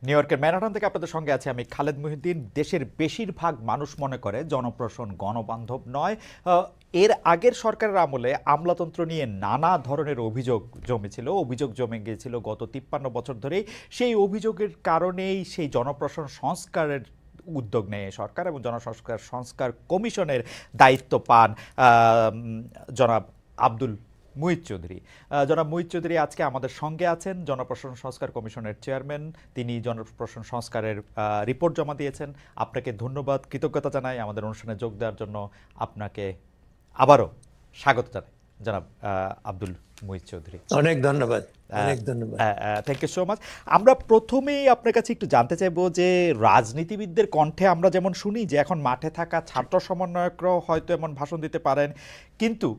New ইয়র্কের Manhattan থেকে আপনাদের সঙ্গে আছে আমি খালেদ মহিউদ্দিন। দেশের বেশিরভাগ মানুষ মনে করে জনপ্রশাসন গণবান্ধব নয়। এর আগের সরকারের আমলে আমলাতন্ত্র নিয়ে নানা ধরনের অভিযোগ জমে গিয়েছিল গত 53 বছর ধরেই। সেই অভিযোগের কারণেই সেই জনপ্রশাসন সংস্কারের উদ্যোগ নেয় সরকার এবং সংস্কার কমিশনের দায়িত্ব পান জনাব আব্দুল মুহিত চৌধুরী। জনাব মুহিত চৌধুরী আজকে আমাদের সঙ্গে আছেন, জনপ্রশাসন সংস্কার কমিশনের চেয়ারম্যান। তিনি জনপ্রশাসন সংস্কারের রিপোর্ট জমা দিয়েছেন। আপনাকে ধন্যবাদ, কৃতজ্ঞতা জানাই আমাদের অনুষ্ঠানে যোগ দেওয়ার জন্য। আপনাকে আবারও স্বাগত জানাই জনাব আব্দুল মুহিত চৌধুরী। অনেক ধন্যবাদ, অনেক ধন্যবাদ। Thank you so much. আমরা প্রথমেই আপনার কাছে একটু জানতে চাইবো যে রাজনীতিবিদদের কণ্ঠে আমরা যেমন শুনি যে এখন মাঠে থাকা ছাত্র সমন্বয়করাও হয়তো এমন ভাষণ দিতে পারেন, কিন্তু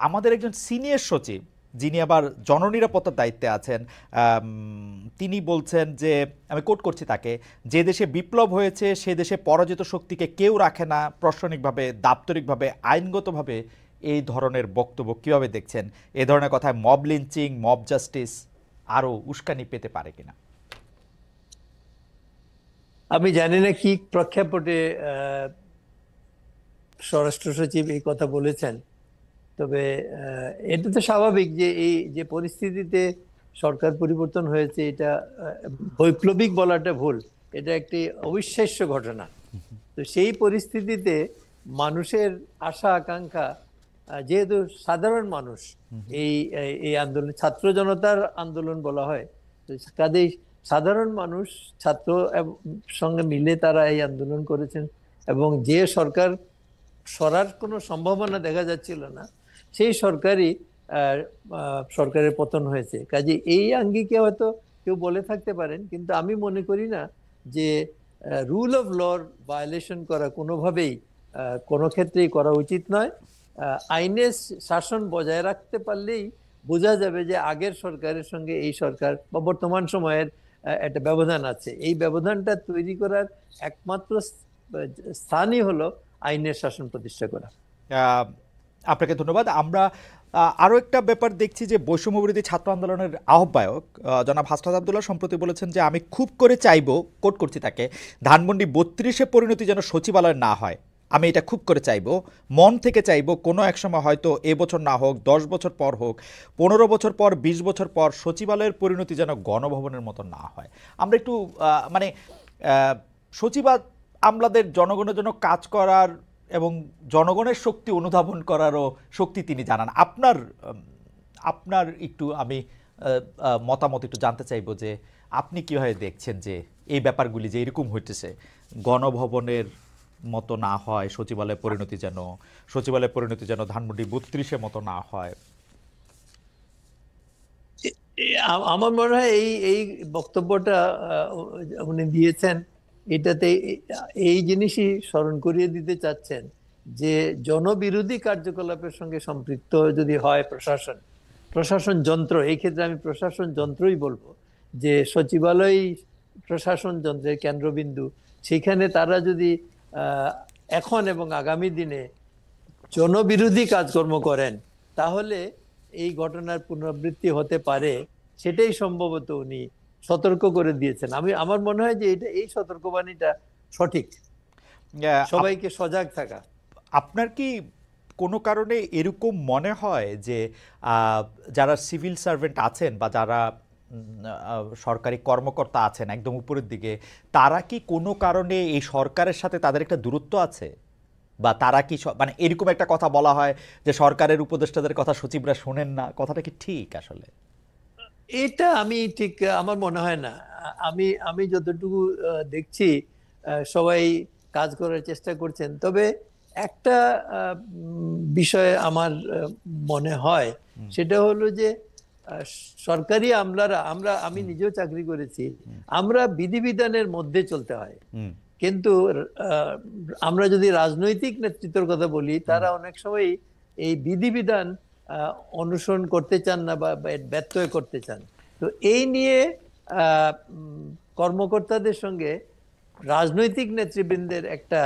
আমাদের একজন সিনিয়র সচিব যিনি আবার জননিরাপত্তার দায়িত্বে আছেন, তিনি বলছেন যে, আমি কোট করছি তাকে, যে দেশে বিপ্লব হয়েছে সে দেশে পরাজিত শক্তিকে কেউ রাখে না। প্রশাসনিকভাবে, দাপ্তরিকভাবে, আইনগতভাবে এই ধরনের বক্তব্য কিভাবে দেখছেন? এই ধরনের কথায় মব লিঞ্চিং, মব জাস্টিস আরো উস্কানি পেতে পারে কিনা? আমি জানি না কি প্রেক্ষাপটে স্বরাষ্ট্র সচিব এই কথা বলেছেন, তবে এটা তো স্বাভাবিক যে এই যে পরিস্থিতিতে সরকার পরিবর্তন হয়েছে, এটা বৈপ্লবিক বলাটা ভুল, এটা একটি অবিশ্বাস্য ঘটনা। তো সেই পরিস্থিতিতে মানুষের আশা আকাঙ্ক্ষা, যেহেতু সাধারণ মানুষ এই এই আন্দোলন ছাত্র জনতার আন্দোলন বলা হয়, তো কাজেই সাধারণ মানুষ ছাত্র সঙ্গে মিলে তারা এই আন্দোলন করেছেন এবং যে সরকার সরার কোনো সম্ভাবনা দেখা যাচ্ছিল না, সেই সরকারের পতন হয়েছে। কাজে এই আঙ্গিকে হয়তো কেউ বলে থাকতে পারেন, কিন্তু আমি মনে করি না যে রুল অফ লর ভায়োলেশন করা কোনোভাবেই কোনো ক্ষেত্রেই করা উচিত নয়। আইনের শাসন বজায় রাখতে পারলেই বোঝা যাবে যে আগের সরকারের সঙ্গে এই সরকার বা বর্তমান সময়ের একটা ব্যবধান আছে। এই ব্যবধানটা তৈরি করার একমাত্র স্থানই হলো আইনের শাসন প্রতিষ্ঠা করা। আপনাকে ধন্যবাদ। আমরা আরও একটা ব্যাপার দেখছি যে বৈষম্যবিরোধী ছাত্র আন্দোলনের আহ্বায়ক জনাব হাসনাত আবদুল্লাহ সম্প্রতি বলেছেন যে, আমি খুব করে চাইবো, কোট করছি তাকে, ধানমন্ডি 32-এ পরিণতি যেন সচিবালয় না হয়। আমি এটা খুব করে চাইবো, মন থেকে চাইবো, কোনো এক সময় হয়তো এবছর না হোক, 10 বছর পর হোক, 15 বছর পর, 20 বছর পর সচিবালয়ের পরিণতি যেন গণভবনের মতো না হয়। আমরা একটু মানে আমলাদের জনগণের জন্য কাজ করার এবং জনগণের শক্তি অনুধাবন করারও শক্তি তিনি জানান। আপনার একটু আমি মতামত একটু জানতে চাইবো যে আপনি কিভাবে দেখছেন যে এই ব্যাপারগুলি যে এরকম হইতেছে, গণভবনের মতো না হয় সচিবালয়ের পরিণতি যেন ধানমন্ডি 32-এর মতো না হয়। আমার মনে হয় এই বক্তব্যটা উনি দিয়েছেন, এটাতে এই জিনিসই স্মরণ করিয়ে দিতে চাচ্ছেন যে জনবিরোধী কার্যকলাপের সঙ্গে সম্পৃক্ত যদি হয় প্রশাসন যন্ত্র, এই ক্ষেত্রে আমি প্রশাসন যন্ত্রই বলবো, যে সচিবালয় প্রশাসন যন্ত্রের কেন্দ্রবিন্দু, সেখানে তারা যদি এখন এবং আগামী দিনে জনবিরোধী কাজকর্ম করেন, তাহলে এই ঘটনার পুনরাবৃত্তি হতে পারে। সেটাই সম্ভবত উনি সতর্ক করে দিয়েছেন। আমার মনে হয় যে এই সতর্কবাণীটা সঠিক, সবাইকে সজাগ থাকা। আপনার কি কোনো কারণে এরকম মনে হয় যে যারা সিভিল সার্ভেন্ট আছেন বা যারা সরকারি কর্মকর্তা আছেন একদম উপরের দিকে, তারা কি কোনো কারণে এই সরকারের সাথে তাদের একটা দূরত্ব আছে? বা তারা কি মানে এরকম একটা কথা বলা হয় যে সরকারের উপদেষ্টাদের কথা সচিবরা শোনেন না, কথাটা কি ঠিক? আসলে এটা আমি ঠিক আমার মনে হয় না। আমি যতটুকু দেখছি সবাই কাজ করার চেষ্টা করছেন, তবে একটা বিষয় আমার মনে হয়, সেটা হলো যে সরকারি আমলারা, আমি নিজেও চাকরি করেছি, আমরা বিধিবিধানের মধ্যে চলতে হয়। কিন্তু আমরা যদি রাজনৈতিক নেতৃত্বের কথা বলি, তারা অনেক সময় এই বিধিবিধান অনুসরণ করতে চান না বা ব্যত্যয় করতে চান। তো এই নিয়ে কর্মকর্তাদের সঙ্গে রাজনৈতিক নেতৃবৃন্দের একটা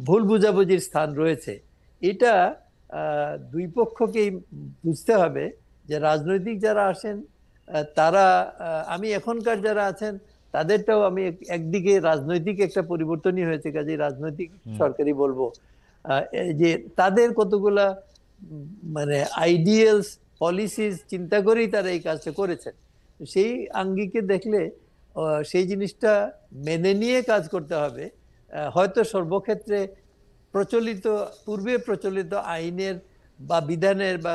ভুল বুঝাবুঝির স্থান রয়েছে। এটা দুই পক্ষকেই বুঝতে হবে যে রাজনৈতিক যারা আসেন তারা, আমি এখনকার যারা আছেন তাদেরটাও আমি একদিকে রাজনৈতিক একটা পরিবর্তনই হয়েছে, কাজে রাজনৈতিক সরকারি বলবো, এই যে তাদের কতগুলা মানে আইডিয়ালস পলিসিস চিন্তা করেই তারা এই কাজটা করেছেন। সেই আঙ্গিকে দেখলে সেই জিনিসটা মেনে নিয়ে কাজ করতে হবে। হয়তো সর্বক্ষেত্রে পূর্বে প্রচলিত আইনের বা বিধানের বা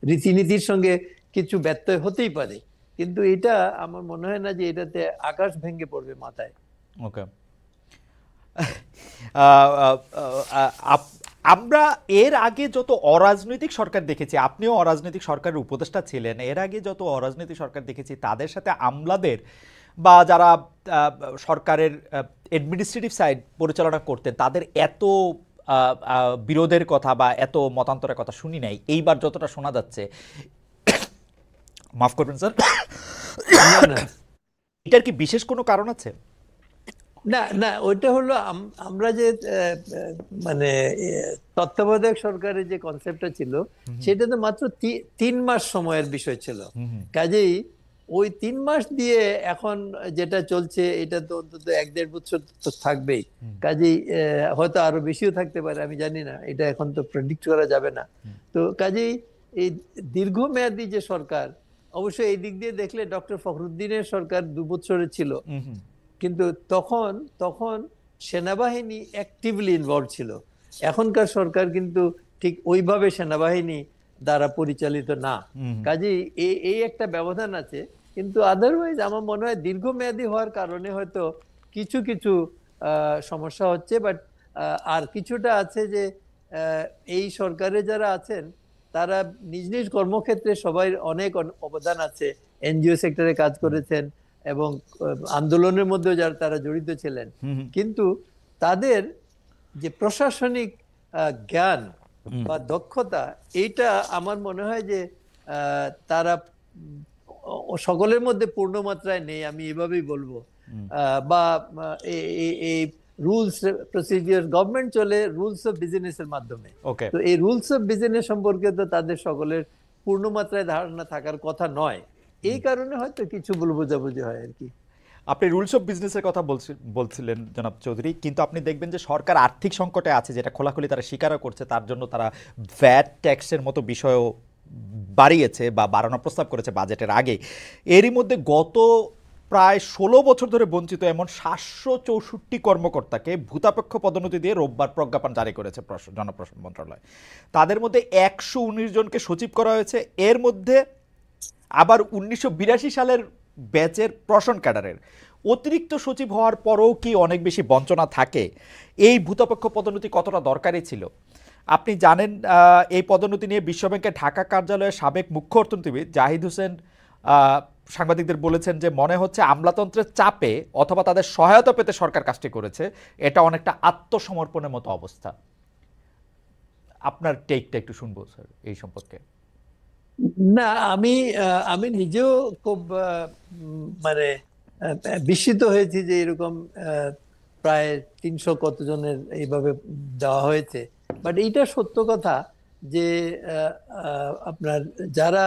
রীতিনীতির সঙ্গে কিছু ব্যত্যয় হতেই পারে, কিন্তু এটা আমার মনে হয় না যে এটাতে আকাশ ভেঙে পড়বে মাথায়। ওকে, আমরা এর আগে যত অরাজনৈতিক সরকার দেখেছি, আপনিও অরাজনৈতিক সরকারের উপদেষ্টা ছিলেন, এর আগে যত অরাজনৈতিক সরকার দেখেছি তাদের সাথে আমলাদের বা যারা সরকারের অ্যাডমিনিস্ট্রেটিভ সাইড পরিচালনা করতেন তাদের এত বিরোধের কথা বা এত মতান্তরের কথা শুনি নাই। এইবার যতটা শোনা যাচ্ছে, মাফ করবেন স্যার, এটার কি বিশেষ কোনো কারণ আছে? না না, ওইটা হলো আমরা যে মানে তত্ত্বাবধায়ক সরকারের যে কনসেপ্টটা ছিল সেটা তো মাত্র 3 মাস সময়ের বিষয় ছিল। কাজেই ওই 3 মাস দিয়ে এখন যেটা চলছে এটা তো অন্তত 1-1.5 বছর তো থাকবেই। কাজেই হয়তো আরো বেশিও থাকতে পারে, আমি জানি না, এটা এখন তো প্রেডিক্ট করা যাবে না। তো কাজেই এই দীর্ঘমেয়াদী যে সরকার, অবশ্যই এই দিক দিয়ে দেখলে ডক্টর ফখরুদ্দিনের সরকার 2 বছরের ছিল, কিন্তু তখন সেনাবাহিনী অ্যাক্টিভলি ইনভলভ ছিল। এখনকার সরকার কিন্তু ঠিক ওইভাবে সেনাবাহিনী দ্বারা পরিচালিত না, কাজেই এই একটা ব্যবধান আছে। কিন্তু আদারওয়াইজ আমার মনে হয় দীর্ঘমেয়াদী হওয়ার কারণে হয়তো কিছু কিছু সমস্যা হচ্ছে, বাট আর কিছুটা আছে যে এই সরকারে যারা আছেন তারা নিজ নিজ কর্মক্ষেত্রে সবাই অনেক অবদান আছে, এনজিও সেক্টরে কাজ করেছেন এবং আন্দোলনের মধ্যে যারা তারা জড়িত ছিলেন, কিন্তু তাদের যে প্রশাসনিক জ্ঞান বা দক্ষতা, এইটা আমার মনে হয় যে তারা সকলের মধ্যে পূর্ণ মাত্রায় নেই, আমি এভাবেই বলবো। বা এই রুলস প্রসিডিওর, গভর্নমেন্ট চলে রুলস অফ বিজনেস এর মাধ্যমে, তো এই রুলস অফ বিজনেস সম্পর্কে তো তাদের সকলের পূর্ণ মাত্রায় ধারণা থাকার কথা নয়। এই কারণে হয়তো কিছু ভুল বোঝাবুঝি হয় আর কি। আপনি রুলস অফ বিজনেসের কথা বলছিলেন জনাব চৌধুরী, কিন্তু আপনি দেখবেন যে সরকার আর্থিক সংকটে আছে, যেটা খোলাখুলি তারা স্বীকারও করছে। তার জন্য তারা ভ্যাট ট্যাক্সের মতো বিষয়ও বাড়িয়েছে বা বাড়ানোর প্রস্তাব করেছে বাজেটের আগে। এরই মধ্যে গত প্রায় 16 বছর ধরে বঞ্চিত এমন 764 কর্মকর্তাকে ভূতাপেক্ষ পদোন্নতি দিয়ে রোববার প্রজ্ঞাপন জারি করেছে জনপ্রশাসন মন্ত্রণালয়। তাদের মধ্যে 119 জনকে সচিব করা হয়েছে। এর মধ্যে আবার 1982 সালের ব্যাচের প্রশাসন ক্যাডারের অতিরিক্ত সচিব হওয়ার পরেও কি অনেক বেশি বঞ্চনা থাকে? এই ভূতাপেক্ষ পদোন্নতি কতটা দরকারি ছিল? আপনি জানেন, এই পদোন্নতি নিয়ে বিশ্বব্যাংকের ঢাকা কার্যালয়ের সাবেক মুখ্য অর্থনীতিবিদ জাহিদ হোসেন সাংবাদিকদের বলেছেন যে মনে হচ্ছে আমলাতন্ত্রের চাপে অথবা তাদের সহায়তা পেতে সরকার কাজটি করেছে। এটা অনেকটা আত্মসমর্পণের মতো অবস্থা। আপনার টেকটা একটু শুনবো স্যার এই সম্পর্কে। না, আমি নিজেও খুব মানে বিস্মিত হয়েছি যে এরকম প্রায় 300 কতজনের এইভাবে দেওয়া হয়েছে। বাট এইটা সত্য কথা যে আপনার যারা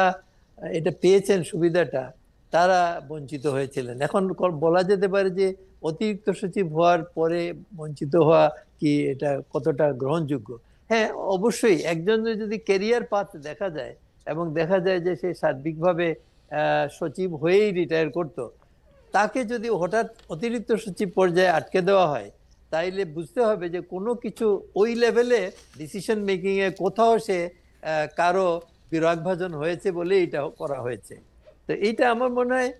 এটা পেয়েছেন সুবিধাটা, তারা বঞ্চিত হয়েছিলেন। এখন বলা যেতে পারে যে অতিরিক্ত সচিব হওয়ার পরে বঞ্চিত হওয়া কি এটা কতটা গ্রহণযোগ্য? হ্যাঁ, অবশ্যই একজন যদি ক্যারিয়ার পাথ দেখা যায় এবং দেখা যায় যে সে সার্বিকভাবে সচিব হয়েই রিটায়ার করত, তাকে যদি হঠাৎ অতিরিক্ত সচিব পর্যায়ে আটকে দেওয়া হয়, তাইলে বুঝতে হবে যে কোনো কিছু ওই লেভেলে ডিসিশন মেকিং এ কোথাও সে কারো বিরাগভাজন হয়েছে বলে এটা করা হয়েছে। তো এইটা আমার মনে হয়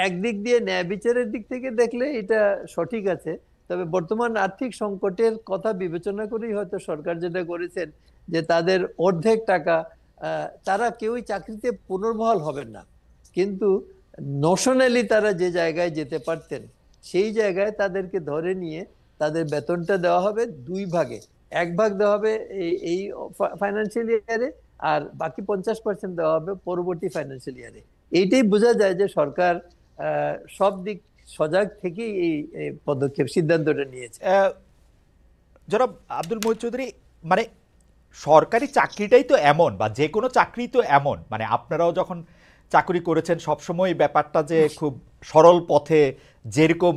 একদিক দিয়ে ন্যায় বিচারের দিক থেকে দেখলে এটা সঠিক আছে। তবে বর্তমান আর্থিক সংকটের কথা বিবেচনা করেই হয়তো সরকার যেটা করেছেন যে তাদের অর্ধেক টাকা, তারা কেউই চাকরিতে পুনর্বহাল হবেন না, কিন্তু নোশনালি তারা যে জায়গায় যেতে পারতেন সেই জায়গায় তাদেরকে ধরে নিয়ে তাদের বেতনটা দেওয়া হবে 2 ভাগে। 1 ভাগ দেওয়া হবে এই ফাইন্যান্সিয়াল ইয়ারে, আর বাকি 50% দেওয়া হবে পরবর্তী ফাইন্যান্সিয়াল ইয়ারে। এইটাই বোঝা যায় যে সরকার সব দিক সজাগ থেকেই এই পদক্ষেপ সিদ্ধান্তটা নিয়েছে। জনাব আব্দুল মহিদ চৌধুরী, মানে সরকারি চাকরিটাই তো এমন, বা যে কোনো চাকরি তো এমন, মানে আপনারাও যখন চাকরি করেছেন সবসময় ব্যাপারটা যে খুব সরল পথে যেরকম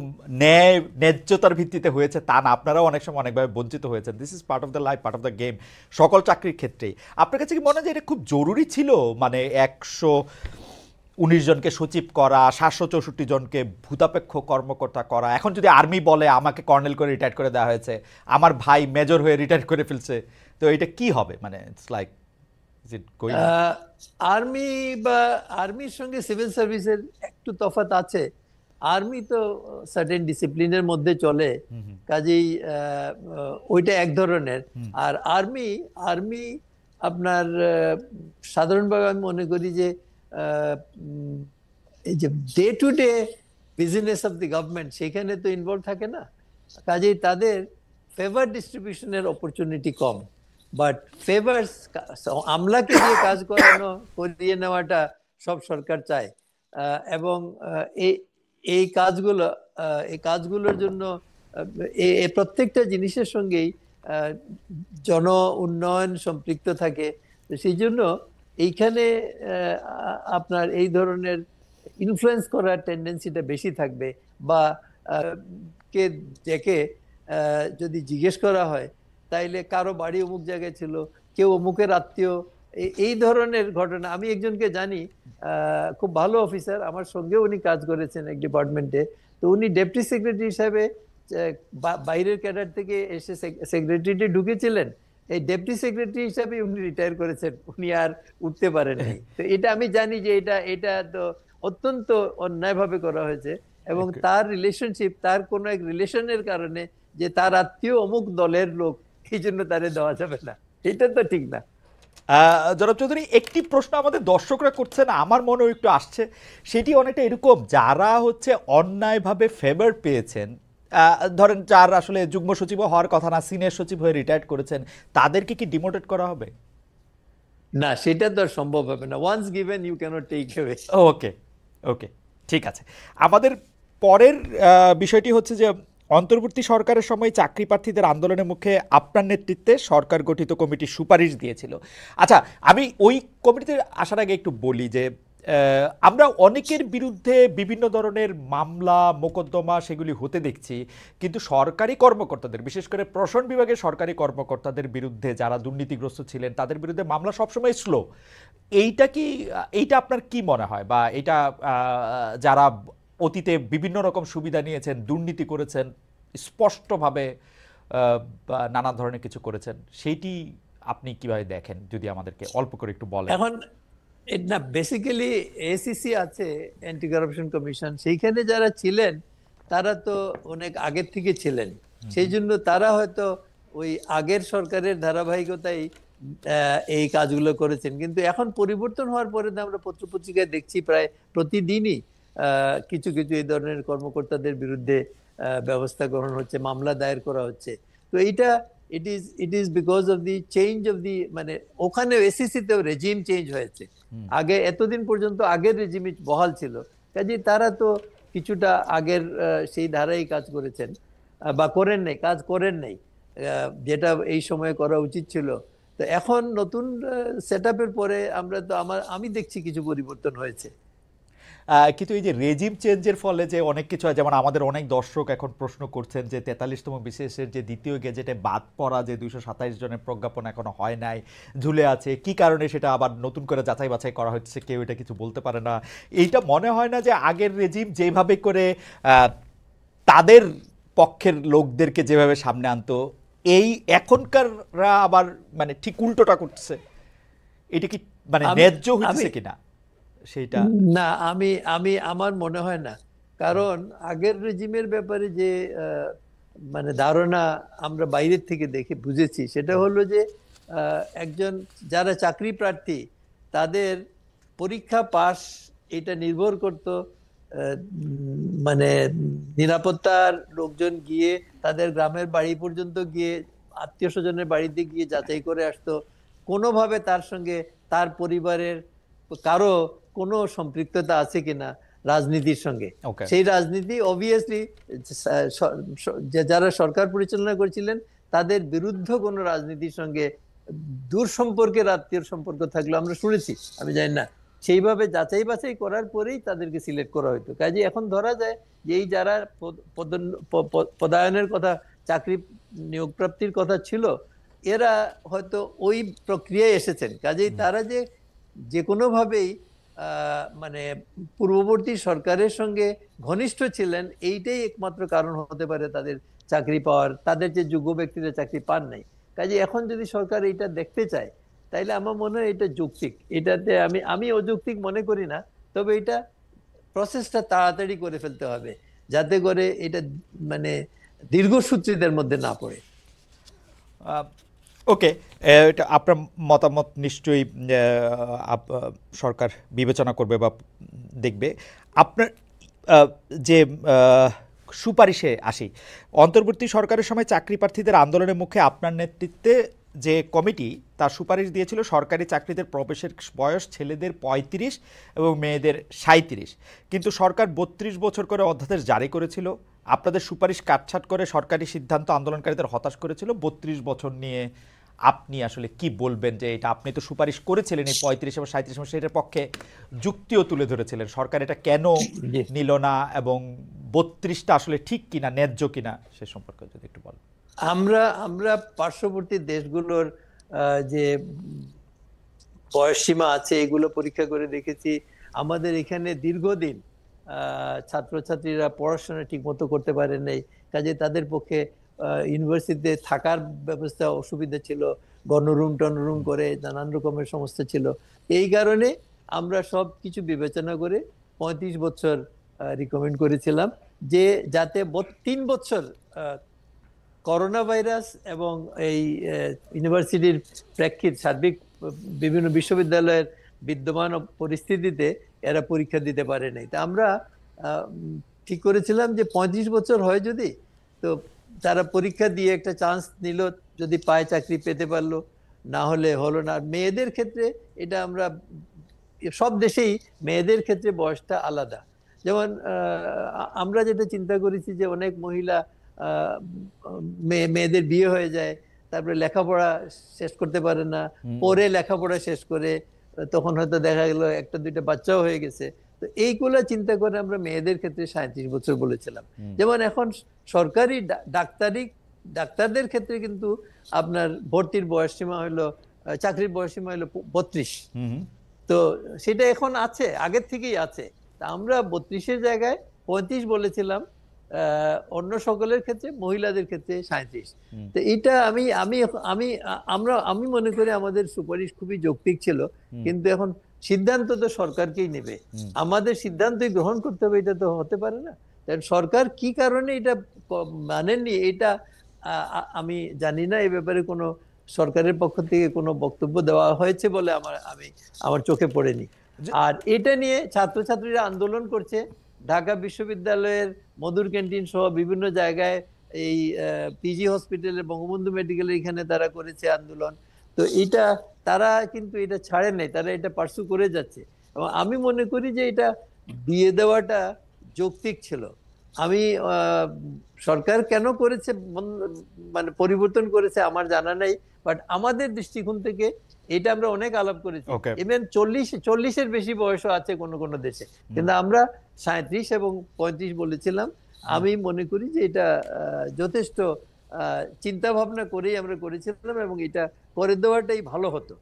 ন্যায্যতার ভিত্তিতে হয়েছে তা না, আপনারাও অনেক সময় অনেকভাবে বঞ্চিত হয়েছেন। This is part of the life, part of the game, সকল চাকরির ক্ষেত্রেই। আপনার কাছে কি মনে হয় যে এটা খুব জরুরি ছিল, মানে 119 জনকে সচিব করা, 764 জনকে ভূতাপেক্ষ কর্মকর্তা করা? এখন যদি আর্মি বলে আমাকে কর্নেল করে রিটায়ার করে দেওয়া হয়েছে, আমার ভাই মেজর হয়ে রিটায়ার করে ফেলছে, তো এটা কি হবে? মানে it's like is it going? Army বা আর্মির সঙ্গে সিভিল সার্ভিসের একটু তফাৎ আছে। আর্মি তো সার্টেন ডিসিপ্লিনের মধ্যে চলে, কাজেই ওইটা এক ধরনের। আর আর্মি আর্মি আপনার সাধারণভাবে আমি মনে করি যে এই যে day to day business of the government সেখানে তো ইনভলভ থাকে না, কাজেই তাদের ফেভার ডিস্ট্রিবিউশনের অপরচুনিটি কম। বাট ফেভার্স, আমলাকে দিয়ে কাজ করিয়ে নেওয়াটা সব সরকার চায়। এবং এই কাজগুলোর জন্য প্রত্যেকটা জিনিসের সঙ্গেই জন উন্নয়ন সম্পৃক্ত থাকে। তো সেই জন্য এইখানে আপনার এই ধরনের ইনফ্লুয়েন্স করার টেন্ডেন্সিটা বেশি থাকবে। বা কে ডেকে যদি জিজ্ঞেস করা হয়, তাইলে কারো বাড়ি অমুক জায়গায় ছিল, কেউ অমুকের আত্মীয়, এই ধরনের ঘটনা। আমি একজনকে জানি, খুব ভালো অফিসার, আমার সঙ্গে উনি কাজ করেছেন এক ডিপার্টমেন্টে। তো উনি ডেপুটি সেক্রেটারি হিসাবে বাইরের ক্যাডার থেকে এসে সেক্রেটারিতে ঢুকেছিলেন। এই ডেপুটি সেক্রেটারি হিসাবে উনি রিটায়ার করেছেন, উনি আর উঠতে পারেননি। তো এটা আমি জানি যে এটা তো অত্যন্ত অন্যায়ভাবে করা হয়েছে। এবং তার রিলেশনশিপ, তার কোনো এক রিলেশনের কারণে, যে তার আত্মীয় অমুক দলের লোক, এই জন্য তারে দেওয়া যাবে না, এটা তো ঠিক না। জনাব চৌধুরী, একটি প্রশ্ন আমাদের দর্শকরা করছেন, আমার মনেও একটু আসছে, সেটি অনেকটা এরকম, যারা হচ্ছে অন্যায়ভাবে ফেভার পেয়েছেন, ধরেন যার আসলে যুগ্ম সচিব হওয়ার কথা না, সিনিয়র সচিব হয়ে রিটায়ার্ড করেছেন, তাদেরকে কি ডিমোটেড করা হবে? না, সেটা তো আর সম্ভব হবে না। Once given you can't take away. Okay, okay, ঠিক আছে। আমাদের পরের বিষয়টি হচ্ছে যে অন্তর্বর্তী সরকারের সময় চাকরি প্রার্থীদের আন্দোলনের মুখে আপনার নেতৃত্বে সরকার গঠিত কমিটি সুপারিশ দিয়েছিল। আচ্ছা, আমি ওই কমিটিতে আসার আগে একটু বলি যে আমরা অনেকের বিরুদ্ধে বিভিন্ন ধরনের মামলা মোকদ্দমা সেগুলি হতে দেখছি, কিন্তু সরকারি কর্মকর্তাদের, বিশেষ করে প্রশাসন বিভাগের সরকারি কর্মকর্তাদের বিরুদ্ধে যারা দুর্নীতিগ্রস্ত ছিলেন তাদের বিরুদ্ধে মামলা সবসময় স্লো। এইটা আপনার কি মনে হয়? বা এটা যারা অতীতে বিভিন্ন রকম সুবিধা নিয়েছেন, দুর্নীতি করেছেন, স্পষ্টভাবে নানা ধরনের কিছু করেছেন, সেইটি আপনি কিভাবে দেখেন, যদি আমাদেরকে অল্প করে একটু বলেন। এখন না, বেসিক্যালি এসিসি আছে, অ্যান্টি কারাপশন কমিশন, সেইখানে যারা ছিলেন তারা তো অনেক আগের থেকে ছিলেন। সেই জন্য তারা হয়তো ওই আগের সরকারের ধারাবাহিকতায় এই কাজগুলো করেছেন। কিন্তু এখন পরিবর্তন হওয়ার পরে আমরা পত্রপত্রিকায় দেখছি প্রায় প্রতিদিনই কিছু কিছু এই ধরনের কর্মকর্তাদের বিরুদ্ধে ব্যবস্থা গ্রহণ হচ্ছে, মামলা দায়ের করা হচ্ছে। তো এইটা it is because of the change of the, মানে ওখানে এসিসি তেও রেজিম চেঞ্জ হয়েছে। আগে এতদিন পর্যন্ত আগের রেজিমই বহাল ছিল, কাজে তারা তো কিছুটা আগের সেই ধারাই কাজ করেছেন বা কাজ করেন নাই, যেটা এই সময়ে করা উচিত ছিল। তো এখন নতুন সেটআপের পরে আমি দেখছি কিছু পরিবর্তন হয়েছে। কিন্তু এই যে রেজিম চেঞ্জের ফলে যে অনেক কিছু হয়, যেমন আমাদের অনেক দর্শক এখন প্রশ্ন করছেন যে 43তম বিসিএসের যে দ্বিতীয় গেজেটে বাদ পড়া যে 227 জনের প্রজ্ঞাপন এখনো হয় নাই, ঝুলে আছে, কি কারণে সেটা আবার নতুন করে যাচাই বাছাই করা হচ্ছে, কেউ এটা কিছু বলতে পারে না। এইটা মনে হয় না যে আগের রেজিম যেভাবে করে তাদের পক্ষের লোকদেরকে যেভাবে সামনে আনতো, এই এখনকাররা আবার মানে ঠিক উল্টোটা করছে? এটা কি মানে ন্যায্য হচ্ছে কিনা সেইটা? না, আমার মনে হয় না। কারণ আগের রেজিমের ব্যাপারে যে মানে ধারণা আমরা বাইরের থেকে দেখে বুঝেছি, সেটা হলো যে একজন যারা চাকরি প্রার্থী তাদের পরীক্ষা পাস, এটা নির্ভর করত মানে নিরাপত্তার লোকজন গিয়ে তাদের গ্রামের বাড়ি পর্যন্ত গিয়ে, আত্মীয় স্বজনের বাড়িতে গিয়ে যাচাই করে আসতো কোনোভাবে তার সঙ্গে তার পরিবারের কারো কোনো সম্পৃক্ততা আছে কিনা রাজনীতির সঙ্গে। সেই রাজনীতি অবভিয়াসলি যারা সরকার পরিচালনা করেছিলেন তাদের বিরুদ্ধে কোনো রাজনীতির সঙ্গে দূর সম্পর্কের আত্মীয় সম্পর্ক থাকলে আমরা শুনেছি, আমি জানি না। সেইভাবে যাচাই বাছাই করার পরেই তাদেরকে সিলেক্ট করা হতো। কাজে এখন ধরা যায় যে এই যারা পদায়নের কথা, চাকরি নিয়োগ প্রাপ্তির কথা ছিল, এরা হয়তো ওই প্রক্রিয়ায় এসেছেন। কাজেই তারা যে কোনোভাবেই মানে পূর্ববর্তী সরকারের সঙ্গে ঘনিষ্ঠ ছিলেন, এইটাই একমাত্র কারণ হতে পারে তাদের চাকরি পাওয়ার, তাদের যে যোগ্য ব্যক্তিরা চাকরি পান নাই। কাজে এখন যদি সরকার এটা দেখতে চায়, তাইলে আমার মনে হয় এটা যৌক্তিক। এটাতে আমি অযৌক্তিক মনে করি না। তবে এটা প্রসেসটা তাড়াতাড়ি করে ফেলতে হবে, যাতে করে এটা মানে দীর্ঘসূত্রীদের মধ্যে না পড়ে। ওকে, এটা আপনার মতামত নিশ্চয়ই সরকার বিবেচনা করবে বা দেখবে। আপনার যে সুপারিশে আসি, অন্তর্বর্তী সরকারের সময় চাকরি প্রার্থীদের আন্দোলনের মুখে আপনার নেতৃত্বে যে কমিটি তার সুপারিশ দিয়েছিল সরকারি চাকরিতে প্রবেশের বয়স ছেলেদের 35 এবং মেয়েদের 37, কিন্তু সরকার 32 বছর করে অধ্যাদেশ জারি করেছিল। আপনাদের সুপারিশ কাটছাট করে সরকারি সিদ্ধান্ত আন্দোলনকারীদের হতাশ করেছিল। 32 বছর নিয়ে আপনি আসলে কি বলবেন, যে এটা আপনি তো সুপারিশ করেছিলেন এই 35 এবং 37 মাসে, এটার পক্ষে যুক্তিও তুলে ধরেছিলেন, সরকার এটা কেন নিল না এবং 32টা আসলে ঠিক কিনা, ন্যায্য কিনা, সে সম্পর্কে যদি একটু বলেন। আমরা পার্শ্ববর্তী দেশগুলোর যে বয়সসীমা আছে এগুলো পরীক্ষা করে দেখেছি। আমাদের এখানে দীর্ঘদিন ছাত্রছাত্রীরা পড়াশোনা ঠিক মতো করতে পারে নাই। কাজে তাদের পক্ষে ইউনিভার্সিটিতে থাকার ব্যবস্থা অসুবিধা ছিল, গণরুম টনরুম করে নানান রকমের সমস্যা ছিল। এই কারণে আমরা সব কিছু বিবেচনা করে 35 বছর রিকমেন্ড করেছিলাম, যে যাতে 3 বছর করোনা ভাইরাস এবং এই ইউনিভার্সিটির প্রেক্ষিত সার্বিক বিভিন্ন বিশ্ববিদ্যালয়ের বিদ্যমান পরিস্থিতিতে এরা পরীক্ষা দিতে পারে নাই। তা আমরা ঠিক করেছিলাম যে 35 বছর হয় যদি, তো তারা পরীক্ষা দিয়ে একটা চান্স নিল, যদি পায় চাকরি পেতে পারলো, না হলে হলো না। আর মেয়েদের ক্ষেত্রে এটা আমরা সব দেশেই মেয়েদের ক্ষেত্রে বয়সটা আলাদা। যেমন আমরা যেটা চিন্তা করেছি যে অনেক মহিলা মেয়েদের বিয়ে হয়ে যায়, তারপরে লেখাপড়া শেষ করতে পারে না, পরে লেখাপড়া শেষ করে তখন হয়তো দেখা গেল একটা দুইটা বাচ্চাও হয়ে গেছে। তো এইগুলা চিন্তা করে আমরা মেয়েদের ক্ষেত্রে 37 বছর বলেছিলাম। যেমন এখন সরকারি ডাক্তারদের ক্ষেত্রে কিন্তু আপনার ভর্তির বয়সসীমা হলো, চাকরির বয়সসীমা হলো 32। তো সেটা এখন আছে, আগের থেকেই আছে। তা আমরা 32-এর জায়গায় 35 বলেছিলাম অন্য সকলের ক্ষেত্রে, মহিলাদের ক্ষেত্রে 37। তো এটা আমি মনে করি আমাদের সুপারিশ খুবই যৌক্তিক ছিল। কিন্তু এখন সিদ্ধান্ত তো সরকারকেই নেবে, আমাদের সিদ্ধান্তই গ্রহণ করতে হবে, এটা তো হতে পারে না। সরকার কি কারণে এটা মানেননি এটা আমি জানি না। এই ব্যাপারে কোনো সরকারের পক্ষ থেকে কোনো বক্তব্য দেওয়া হয়েছে বলে আমার চোখে পড়েনি। আর এটা নিয়ে ছাত্রছাত্রীরা আন্দোলন করছে। ঢাকা বিশ্ববিদ্যালয়ের মধুর ক্যান্টিন সহ বিভিন্ন জায়গায়, এই পিজি হসপিটালের, বঙ্গবন্ধু মেডিকেলের এখানে তারা করেছে আন্দোলন। তো এটা তারা কিন্তু এটা ছাড়েন নাই, তারা এটা পার্সু করে যাচ্ছে। এবং আমি মনে করি যে এটা দিয়ে দেওয়াটা যৌক্তিক ছিল। আমি সরকার কেন করেছে, মানে পরিবর্তন করেছে আমার জানা নাই, বাট আমাদের দৃষ্টিকোণ থেকে এটা আমরা অনেক আলাপ করেছি। ইভেন 40-এর বেশি বয়সও আছে কোনো কোনো দেশে, কিন্তু আমরা 37 এবং 35 বলেছিলাম। আমি মনে করি যে এটা যথেষ্ট চিন্তা ভাবনা করেই আমরা করেছিলাম, এবং এটা করে দেওয়াটাই ভালো হতো।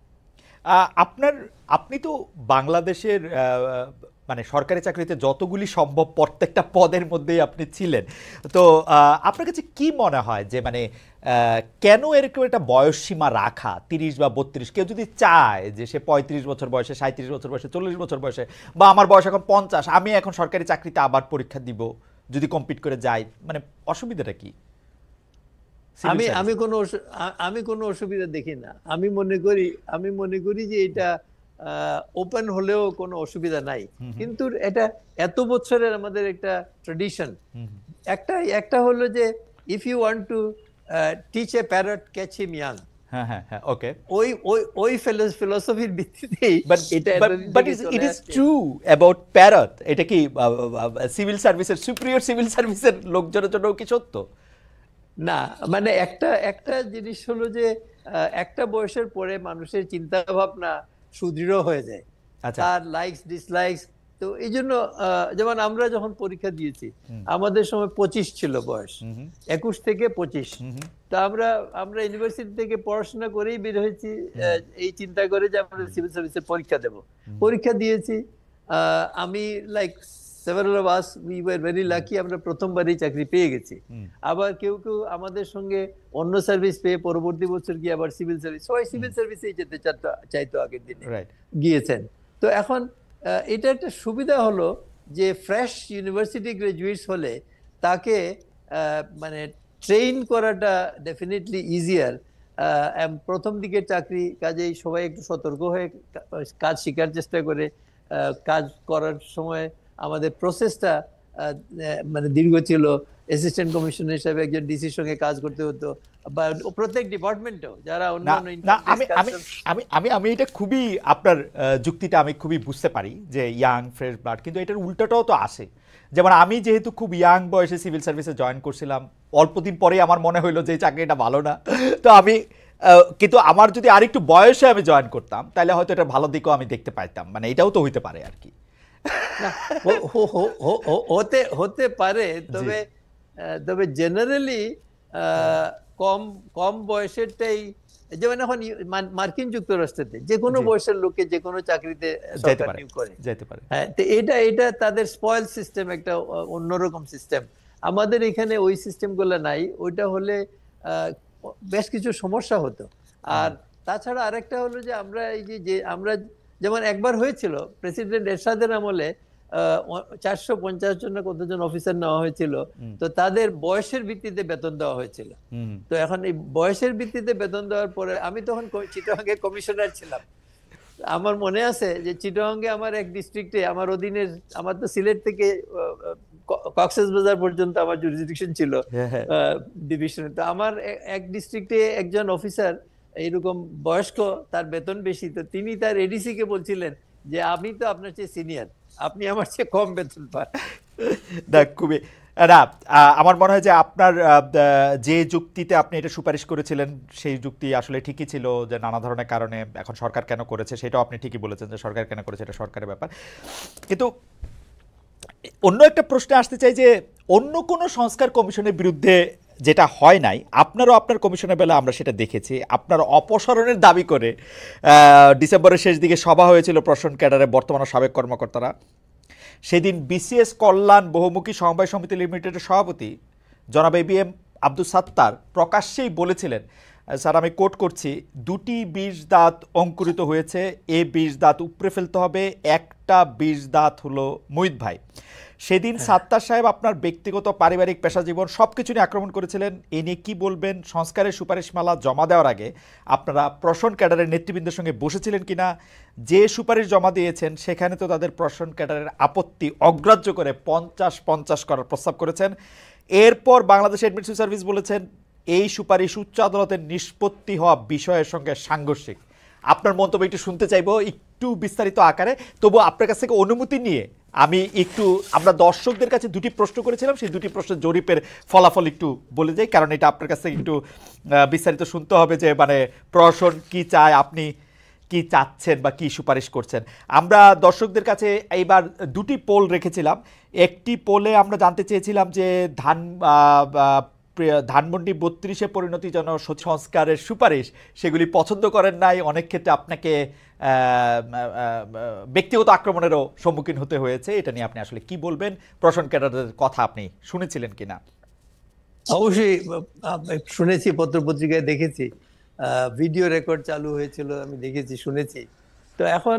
আপনি তো বাংলাদেশের মানে সরকারি চাকরিতে যতগুলি সম্ভব প্রত্যেকটা পদের মধ্যেই আপনি ছিলেন। তো আপনার কাছে কি মনে হয় যে মানে কেন এরকম একটা বয়সসীমা রাখা 30 বা 32? কেউ যদি চায় যে সে 35 বছর বয়সে, 37 বছর বয়সে, 40 বছর বয়সে, বা আমার বয়স এখন 50, আমি এখন সরকারি চাকরিতে আবার পরীক্ষা দিব, যদি কম্পিট করে যাই, মানে অসুবিধাটা কি? আমি কোনো অসুবিধা দেখি না। আমি মনে করি যে এটা ওপেন হলেও কোনো অসুবিধা নাই। কিন্তু এটা এত বছরের আমাদের একটা ট্র্যাডিশন। একটা হলো যে if you want to teach a parrot, catch him young. Okay, ওই ফিলোসফির ভিত্তিতেই এটা। But it is true about parrot. এটা কি সিভিল সার্ভিসের, সুপিরিয়র সিভিল সার্ভিসের লোকজনের জন্য কি সত্য? না, মানে একটা জিনিস হলো যে একটা বয়সের পরে মানুষের চিন্তা ভাবনা সুদৃঢ় হয়ে যায়। আচ্ছা। তার লাইকস ডিসলাইকস। তো এই জন্য যেমন আমরা যখন পরীক্ষা দিয়েছি আমাদের সময় 25 ছিল বয়স, 21 থেকে 25। তো আমরা আমরা ইউনিভার্সিটি থেকে পড়াশোনা করেই বের হয়েছি এই চিন্তা করে যে আমরা সিভিল সার্ভিসের পরীক্ষা দেব। পরীক্ষা দিয়েছি। আমি like several of us we were very lucky, আমরা প্রথমবারই চাকরি পেয়ে গেছি। আবার কেউ কেউ আমাদের সঙ্গে অন্য সার্ভিস পেয়ে পরবর্তী বছর গিয়ে আবার সিভিল সার্ভিস, সবাই সিভিল সার্ভিসেই যেতে চাইতো আগের দিনে, গিয়েছেন। তো এখন এটা একটা সুবিধা হলো যে ফ্রেশ ইউনিভার্সিটি গ্রাজুয়েটস হলে তাকে মানে ট্রেন করাটা ডেফিনেটলি ইজিয়ার। প্রথম দিকের চাকরি, কাজেই সবাই একটু সতর্ক হয়ে কাজ শেখার চেষ্টা করে। কাজ করার সময় আমাদের প্রসেসটা মানে দীর্ঘ ছিল। অ্যাসিস্ট্যান্ট কমিশনার হিসেবে একজন ডিসির সঙ্গে কাজ করতে হতো, বা প্রত্যেক ডিপার্টমেন্টেও যারা অন্যান্য। আমি এটা খুবই আপনার যুক্তিটা আমি খুবই বুঝতে পারি যে ইয়াং ফ্রেশ ব্লাড, কিন্তু এটার উল্টাটাও তো আসে। যেমন আমি যেহেতু খুব ইয়াং বয়সে সিভিল সার্ভিসে জয়েন করছিলাম, অল্প দিন পরেই আমার মনে হলো যে এই চাকরিটা ভালো না। তো আমি কিন্তু আমার যদি আরেকটু বয়সে আমি জয়েন করতাম তাহলে হয়তো এটা ভালো দিকও আমি দেখতে পাইতাম, মানে এটাও তো হইতে পারে আর কি। হতে পারে, তবে তবে জেনারেলি কম কম বয়সেরটাই, যেমন এখন মার্কিন যুক্তরাষ্ট্রেতে যে কোনো বয়সের লোককে যে কোনো চাকরিতে সরকার নিয়োগ করে যেতে পারে। হ্যাঁ, তো এটা তাদের স্পয়েল সিস্টেম, একটা অন্যরকম সিস্টেম। আমাদের এখানে ওই সিস্টেমগুলো নাই। ওইটা হলে বেশ কিছু সমস্যা হতো। আর তাছাড়া আরেকটা হলো যে আমরা এই যে আমরা যেমন একবার হয়েছিল প্রেসিডেন্ট এরশাদের আমলে 450 জন না কতজন অফিসার নেওয়া হয়েছিল। তো তাদের বয়সের ভিত্তিতে বেতন দেওয়া হয়েছিল। তো এখন এই বয়সের ভিত্তিতে বেতন দেওয়ার পরে আমি তখন চিটাগাংয়ে কমিশনার ছিলাম। আমার মনে আছে যে চিটাগাংয়ে আমার এক ডিস্ট্রিক্টে আমার অধীনের, আমার তো সিলেট থেকে কক্সবাজার পর্যন্ত আমার জুরিসডিকশন ছিল ডিভিশনে। তো আমার এক ডিস্ট্রিক্টে একজন অফিসার এইরকম বয়স্ক, তার বেতন বেশি। তো তিনি তার এডিসি কে বলছিলেন যে আমি তো আপনার চেয়ে সিনিয়র, আপনি আমার চেয়ে কম বেতন পান। খুবই না, আমার মনে হয় যে আপনার যে যুক্তিতে আপনি এটা সুপারিশ করেছিলেন সেই যুক্তি আসলে ঠিকই ছিল, যে নানা ধরনের কারণে এখন সরকার কেন করেছে সেটাও আপনি ঠিকই বলেছেন যে সরকার কেন করেছে এটা সরকারের ব্যাপার। কিন্তু অন্য একটা প্রশ্নে আসতে চাই যে অন্য কোনো সংস্কার কমিশনের বিরুদ্ধে যেটা হয় নাই, আপনারও আপনার কমিশনের বেলা আমরা সেটা দেখেছি, আপনার অপসারণের দাবি করে ডিসেম্বরের শেষ দিকে সভা হয়েছিল প্রশাসন ক্যাডারের বর্তমান সাবেক কর্মকর্তারা। সেদিন বিসিএস কল্যাণ বহুমুখী সমবায় সমিতি লিমিটেডের সভাপতি জনাব এবিএম আব্দুল সাত্তার প্রকাশ্যেই বলেছিলেন, স্যার আমি কোট করছি, 2টি বিষ দাঁত অঙ্কুরিত হয়েছে, এ বিষ দাঁত উপড়ে ফেলতে হবে, একটা বিষ দাঁত হলো মুহিত ভাই। সেদিন সাত্তার সাহেব আপনার ব্যক্তিগত পারিবারিক পেশা জীবন সব কিছু নিয়ে আক্রমণ করেছিলেন। এ নিয়ে কী বলবেন? সংস্কারের সুপারিশমালা জমা দেওয়ার আগে আপনারা প্রশাসন ক্যাডারের নেতৃবৃন্দের সঙ্গে বসেছিলেন কিনা? যে সুপারিশ জমা দিয়েছেন সেখানে তো তাদের প্রশাসন ক্যাডারের আপত্তি অগ্রাহ্য করে 50-50 করার প্রস্তাব করেছেন। এরপর বাংলাদেশ অ্যাডমিনিস্ট্রেটিভ সার্ভিস বলেছেন এই সুপারিশ উচ্চ আদালতের নিষ্পত্তি হওয়া বিষয়ের সঙ্গে সাংঘর্ষিক। আপনার মন্তব্য একটু শুনতে চাইবো একটু বিস্তারিত আকারে, তবু আপনার কাছ থেকে অনুমতি নিয়ে আমি একটু, আমরা দর্শকদের কাছে 2টি প্রশ্ন করেছিলাম, সেই 2টি প্রশ্নের জরিপের ফলাফল একটু বলে যাই, কারণ এটা আপনার কাছ থেকে একটু বিস্তারিত শুনতে হবে যে মানে প্রশাসন কি চায়, আপনি কি চাচ্ছেন বা কি সুপারিশ করছেন। আমরা দর্শকদের কাছে এইবার 2টি পোল রেখেছিলাম। একটি পোলে আমরা জানতে চেয়েছিলাম যে ধানমন্ডি 32-এ পরিণতি যেন সংস্কারের সুপারিশ সেগুলি পছন্দ করেন নাই, অনেক ক্ষেত্রে আপনাকে ব্যক্তিগত আক্রমণেরও সম্মুখীন হতে হয়েছে। এটা নিয়ে আপনি আসলে কি বলবেন? প্রশাসন ক্যাডারের কথা আপনি শুনেছিলেন কিনা? অবশ্যই শুনেছি, পত্রপত্রিকায় দেখেছি, ভিডিও রেকর্ড চালু হয়েছিল, আমি দেখেছি, শুনেছি। তো এখন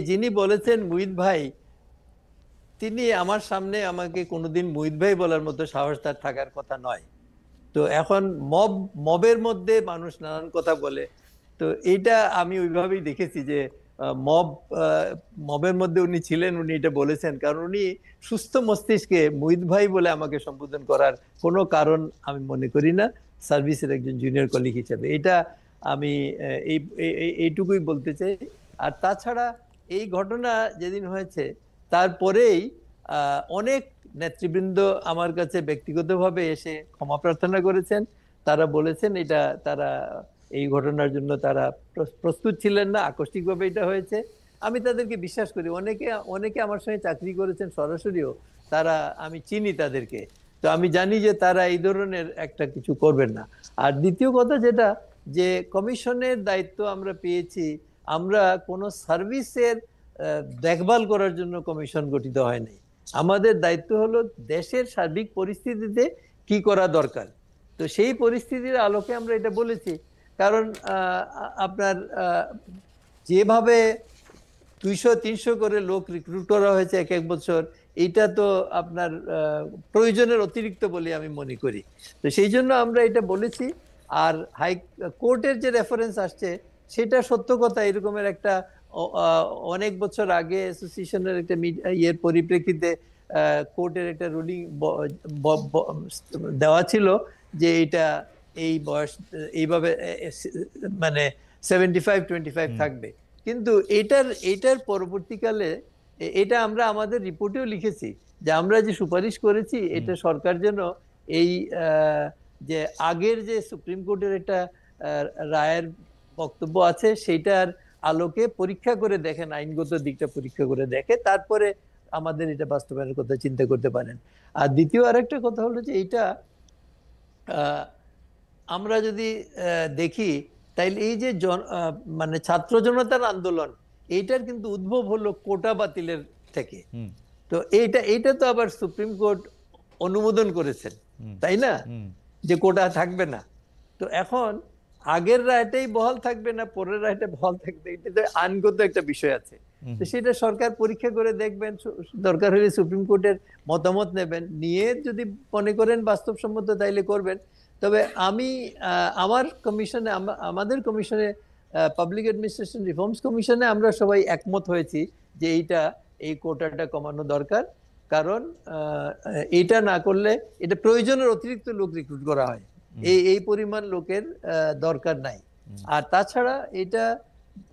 যিনি বলেছেন মুহিত ভাই, তিনি আমার সামনে আমাকে কোনোদিন মুহিত ভাই বলার মতো সাহস তার থাকার কথা নয়। তো এখন মবের মধ্যে মানুষ নানান কথা বলে, তো এইটা আমি ওইভাবেই দেখেছি যে মবের মধ্যে উনি ছিলেন, উনি এটা বলেছেন, কারণ উনি সুস্থ মস্তিষ্কে মুহিত ভাই বলে আমাকে সম্বোধন করার কোনো কারণ আমি মনে করি না সার্ভিসের একজন জুনিয়র কলিগ হিসেবে। এটা আমি এইটুকুই বলতে চাই। আর তাছাড়া এই ঘটনা যেদিন হয়েছে তারপরেই অনেক নেতৃবৃন্দ আমার কাছে ব্যক্তিগতভাবে এসে ক্ষমা প্রার্থনা করেছেন। তারা বলেছেন এটা তারা এই ঘটনার জন্য তারা প্রস্তুত ছিলেন না, আকস্মিকভাবে এটা হয়েছে। আমি তাদেরকে বিশ্বাস করি। অনেকে অনেকে আমার সঙ্গে চাকরি করেছেন সরাসরিও, তারা আমি চিনি তাদেরকে। তো আমি জানি যে তারা এই ধরনের একটা কিছু করবেন না। আর দ্বিতীয় কথা যেটা, যে কমিশনের দায়িত্ব আমরা পেয়েছি, আমরা কোনো সার্ভিসের দেখভাল করার জন্য কমিশন গঠিত হয়নি। আমাদের দায়িত্ব হলো দেশের সার্বিক পরিস্থিতিতে কি করা দরকার। তো সেই পরিস্থিতির আলোকে আমরা এটা বলেছি। কারণ আপনার যেভাবে 200-300 করে লোক রিক্রুট করা হয়েছে এক এক বছর, এটা তো আপনার প্রয়োজনের অতিরিক্ত বলে আমি মনে করি। তো সেই জন্য আমরা এটা বলেছি। আর হাইকোর্টের যে রেফারেন্স আসছে সেটা সত্য কথা। এরকমের একটা অনেক বছর আগে অ্যাসোসিয়েশনের একটা ইয়ের পরিপ্রেক্ষিতে কোর্টের একটা রুলিং দেওয়া ছিল যে এটা এই বয়স এইভাবে মানে 75-25 থাকবে। কিন্তু এটার পরবর্তীকালে এটা আমরা আমাদের রিপোর্টেও লিখেছি যে আমরা যে সুপারিশ করেছি এটা সরকার যেন এই যে আগের যে সুপ্রিম কোর্টের একটা রায়ের বক্তব্য আছে সেইটার আলোকে পরীক্ষা করে দেখেন, আইনগত দিকটা পরীক্ষা করে দেখে তারপরে আমাদের এটা বাস্তবায়নের কথা চিন্তা করতে পারেন। আর দ্বিতীয় আরেকটা কথা হলো যে এইটা আমরা যদি দেখি তাইলে এই যে মানে ছাত্র জনতার আন্দোলন, এইটার কিন্তু উদ্ভব হলো কোটা বাতিলের থেকে। তো এইটা তো আবার সুপ্রিম কোর্ট অনুমোদন করেছেন, তাই না, যে কোটা থাকবে না। তো এখন আগের রায়টাই বহাল থাকবে না পরের রায়টা বহাল থাকবে, এটা তো আইনগত একটা বিষয় আছে। তো সেটা সরকার পরীক্ষা করে দেখবেন, দরকার হলে সুপ্রিম কোর্টের মতামত নেবেন, নিয়ে যদি মনে করেন বাস্তবসম্মত তাইলে করবেন। তবে আমি আমাদের কমিশনে পাবলিক অ্যাডমিনিস্ট্রেশন রিফর্মস কমিশনে আমরা সবাই একমত হয়েছি যে এই কোটাটা কমানো দরকার। কারণ এটা না করলে এটা প্রয়োজনের অতিরিক্ত লোক রিক্রুট করা হয়, এই পরিমাণ লোকের দরকার নাই। আর তাছাড়া এটা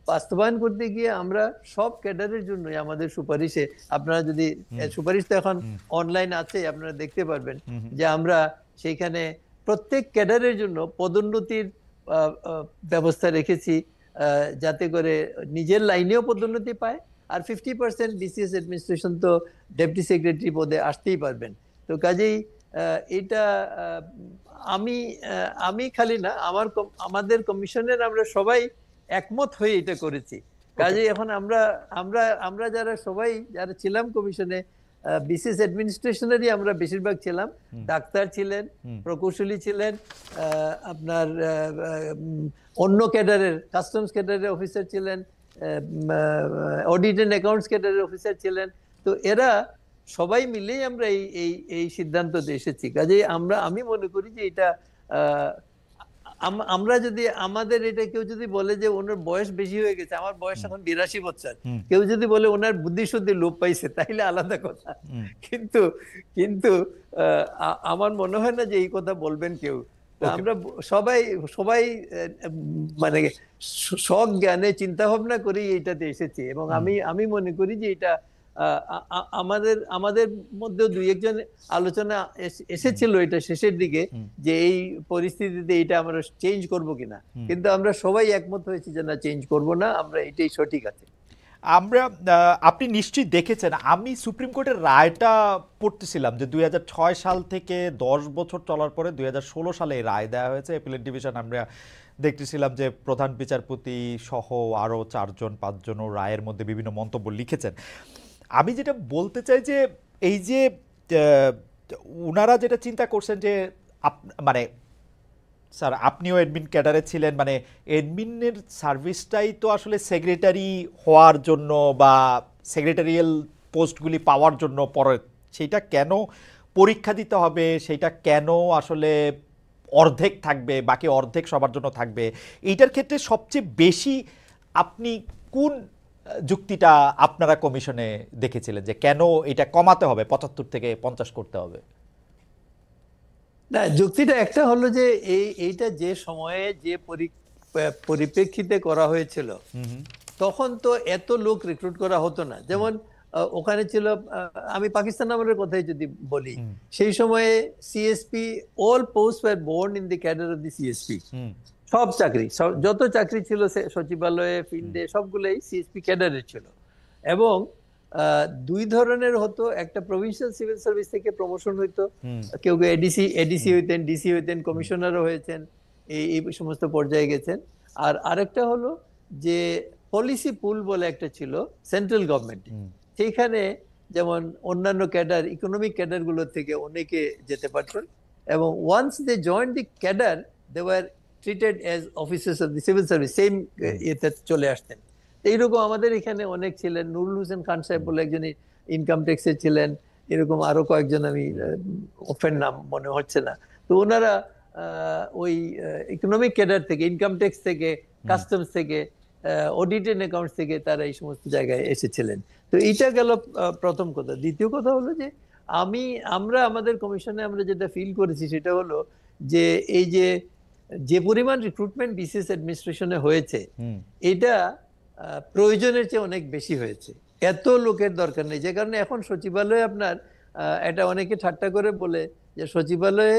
বাস্তবায়ন করতে গিয়ে আমরা সব ক্যাডারের জন্য আমাদের সুপারিশে, আপনারা যদি সুপারিশ তো এখন অনলাইন আছে, আপনারা দেখতে পারবেন যে আমরা সেইখানে প্রত্যেক ক্যাডারের জন্য পদোন্নতির ব্যবস্থা রেখেছি, যাতে করে নিজের লাইনেও পদোন্নতি পায়। আর 50% বিসিএস অ্যাডমিনিস্ট্রেশন তো ডেপুটি সেক্রেটারি পদে আসতেই পারবেন। তো কাজেই এটা আমি খালি না, আমাদের কমিশনের আমরা সবাই একমত হয়ে এটা করেছি। কাজেই এখন আমরা যারা ছিলাম কমিশনে, বিসিএস অ্যাডমিনিস্ট্রেশনেরই আমরা বেশিরভাগ ছিলাম। ডাক্তার ছিলেন, প্রকৌশলী ছিলেন, আপনার অন্য ক্যাডারের কাস্টমস ক্যাডারের অফিসার ছিলেন, অডিট এন্ড অ্যাকাউন্টস ক্যাডারের অফিসার ছিলেন। তো এরা সবাই মিলেই আমরা এই সিদ্ধান্ততে এসেছি। কাজেই আমি মনে করি যে এটা আমরা যদি আমাদের এটা কেউ যদি বলে যে ওনার বয়স বেশি হয়ে গেছে, আমার বয়স এখন 82 বছর, কেউ যদি বলে ওনার বুদ্ধিশুদ্ধি লোপ পাইছে তাইলে আলাদা কথা। কিন্তু আমার মনে হয় না যে এই কথা বলবেন কেউ। আমরা সবাই মানে সজ্ঞানে চিন্তা ভাবনা করে এইটাতে এসেছি। এবং আমি মনে করি যে এটা আমাদের মধ্যে দুই একজন আলোচনা এসেছিল এটা শেষের দিকে, যে এই পরিস্থিতিতে এটা আমরা চেঞ্জ করব কিনা, কিন্তু আমরা সবাই একমত হয়েছি যে না, চেঞ্জ করব না, আমরা এটাই সঠিক আছে। আপনি নিশ্চয়ই দেখেছেন, আমি সুপ্রিম কোর্টের রায়টা পড়তেছিলাম যে 2006 সাল থেকে 10 বছর চলার পরে 2016 সালে রায় দেওয়া হয়েছে অ্যাপিলেট ডিভিশন। আমরা দেখতেছিলাম যে প্রধান বিচারপতি সহ আরও 4-5 রায়ের মধ্যে বিভিন্ন মন্তব্য লিখেছেন। আমি যেটা বলতে চাই যে এই যে উনারা যেটা চিন্তা করছেন যে মানে স্যার আপনিও অ্যাডমিন ক্যাডারে ছিলেন, মানে অ্যাডমিনের সার্ভিসটাই তো আসলে সেক্রেটারি হওয়ার জন্য বা সেক্রেটারিয়াল পোস্টগুলি পাওয়ার জন্য পরে, সেইটা কেন পরীক্ষা দিতে হবে, সেইটা কেন আসলে অর্ধেক থাকবে, বাকি অর্ধেক সবার জন্য থাকবে, এইটার ক্ষেত্রে সবচেয়ে বেশি আপনি কোন যুক্তিটা আপনারা কমিশনে দেখেছিলেন যে কেন এটা কমাতে হবে, 75 থেকে 50 করতে হবে? না, যুক্তিটা একটা হলো যে এইটা যে সময়ে যে পরিপ্রেক্ষিতে করা হয়েছিল তখন তো এত লোক রিক্রুট করা হতো না। যেমন ওখানে ছিল, আমি পাকিস্তান আমলের কথাই যদি বলি, সেই সময়ে CSP, all posts were borne in the cadre of the CSP. সব চাকরি, যত চাকরি ছিল সচিবালয়ে, ফিল্ডে, সবগুলোই সিএসপি ক্যাডারের ছিল। এবং দুই ধরনের হতো, একটা প্রভিন্সিয়াল সিভিল সার্ভিস থেকে প্রমোশন হইতো, কেউ কেউ এডিসি হইতেন, ডিসি হইতেন, কমিশনারও হয়েছেন, এই সমস্ত পর্যায়ে গেছেন। আর আরেকটা হলো যে পলিসি পুল বলে একটা ছিল সেন্ট্রাল গভর্নমেন্ট, সেইখানে যেমন অন্যান্য ক্যাডার, ইকোনমিক ক্যাডার গুলোর থেকে অনেকে যেতে পারতেন, এবং once they join the cadre they were treated as officers of the civil service, same ইয়েতে চলে আসতেন। এইরকম আমাদের এখানে অনেক ছিলেন। নুরুল হোসেন খান সাহেব বলে একজন ইনকাম ট্যাক্সে ছিলেন, এরকম আরো কয়েকজন, আমি ওপেন নাম মনে হচ্ছে না। তো ওনারা ওই ইকোনমিক ক্যাডার থেকে, ইনকাম ট্যাক্স থেকে, কাস্টমস থেকে, অডিট এন্ড অ্যাকাউন্টস থেকে তারা এই সমস্ত জায়গায় এসেছিলেন। তো এইটা গেল প্রথম কথা। দ্বিতীয় কথা হলো যে আমরা আমাদের কমিশনে আমরা যেটা ফিল করেছি সেটা হলো যে এই যে পরিমাণ রিক্রুটমেন্ট বিসিএস অ্যাডমিনিস্ট্রেশনে হয়েছে, এটা প্রয়োজনের চেয়ে অনেক বেশি হয়েছে। এত লোকের দরকার নেই, যে কারণে এখন সচিবালয়ে আপনার এটা অনেকে ঠাট্টা করে বলে যে সচিবালয়ে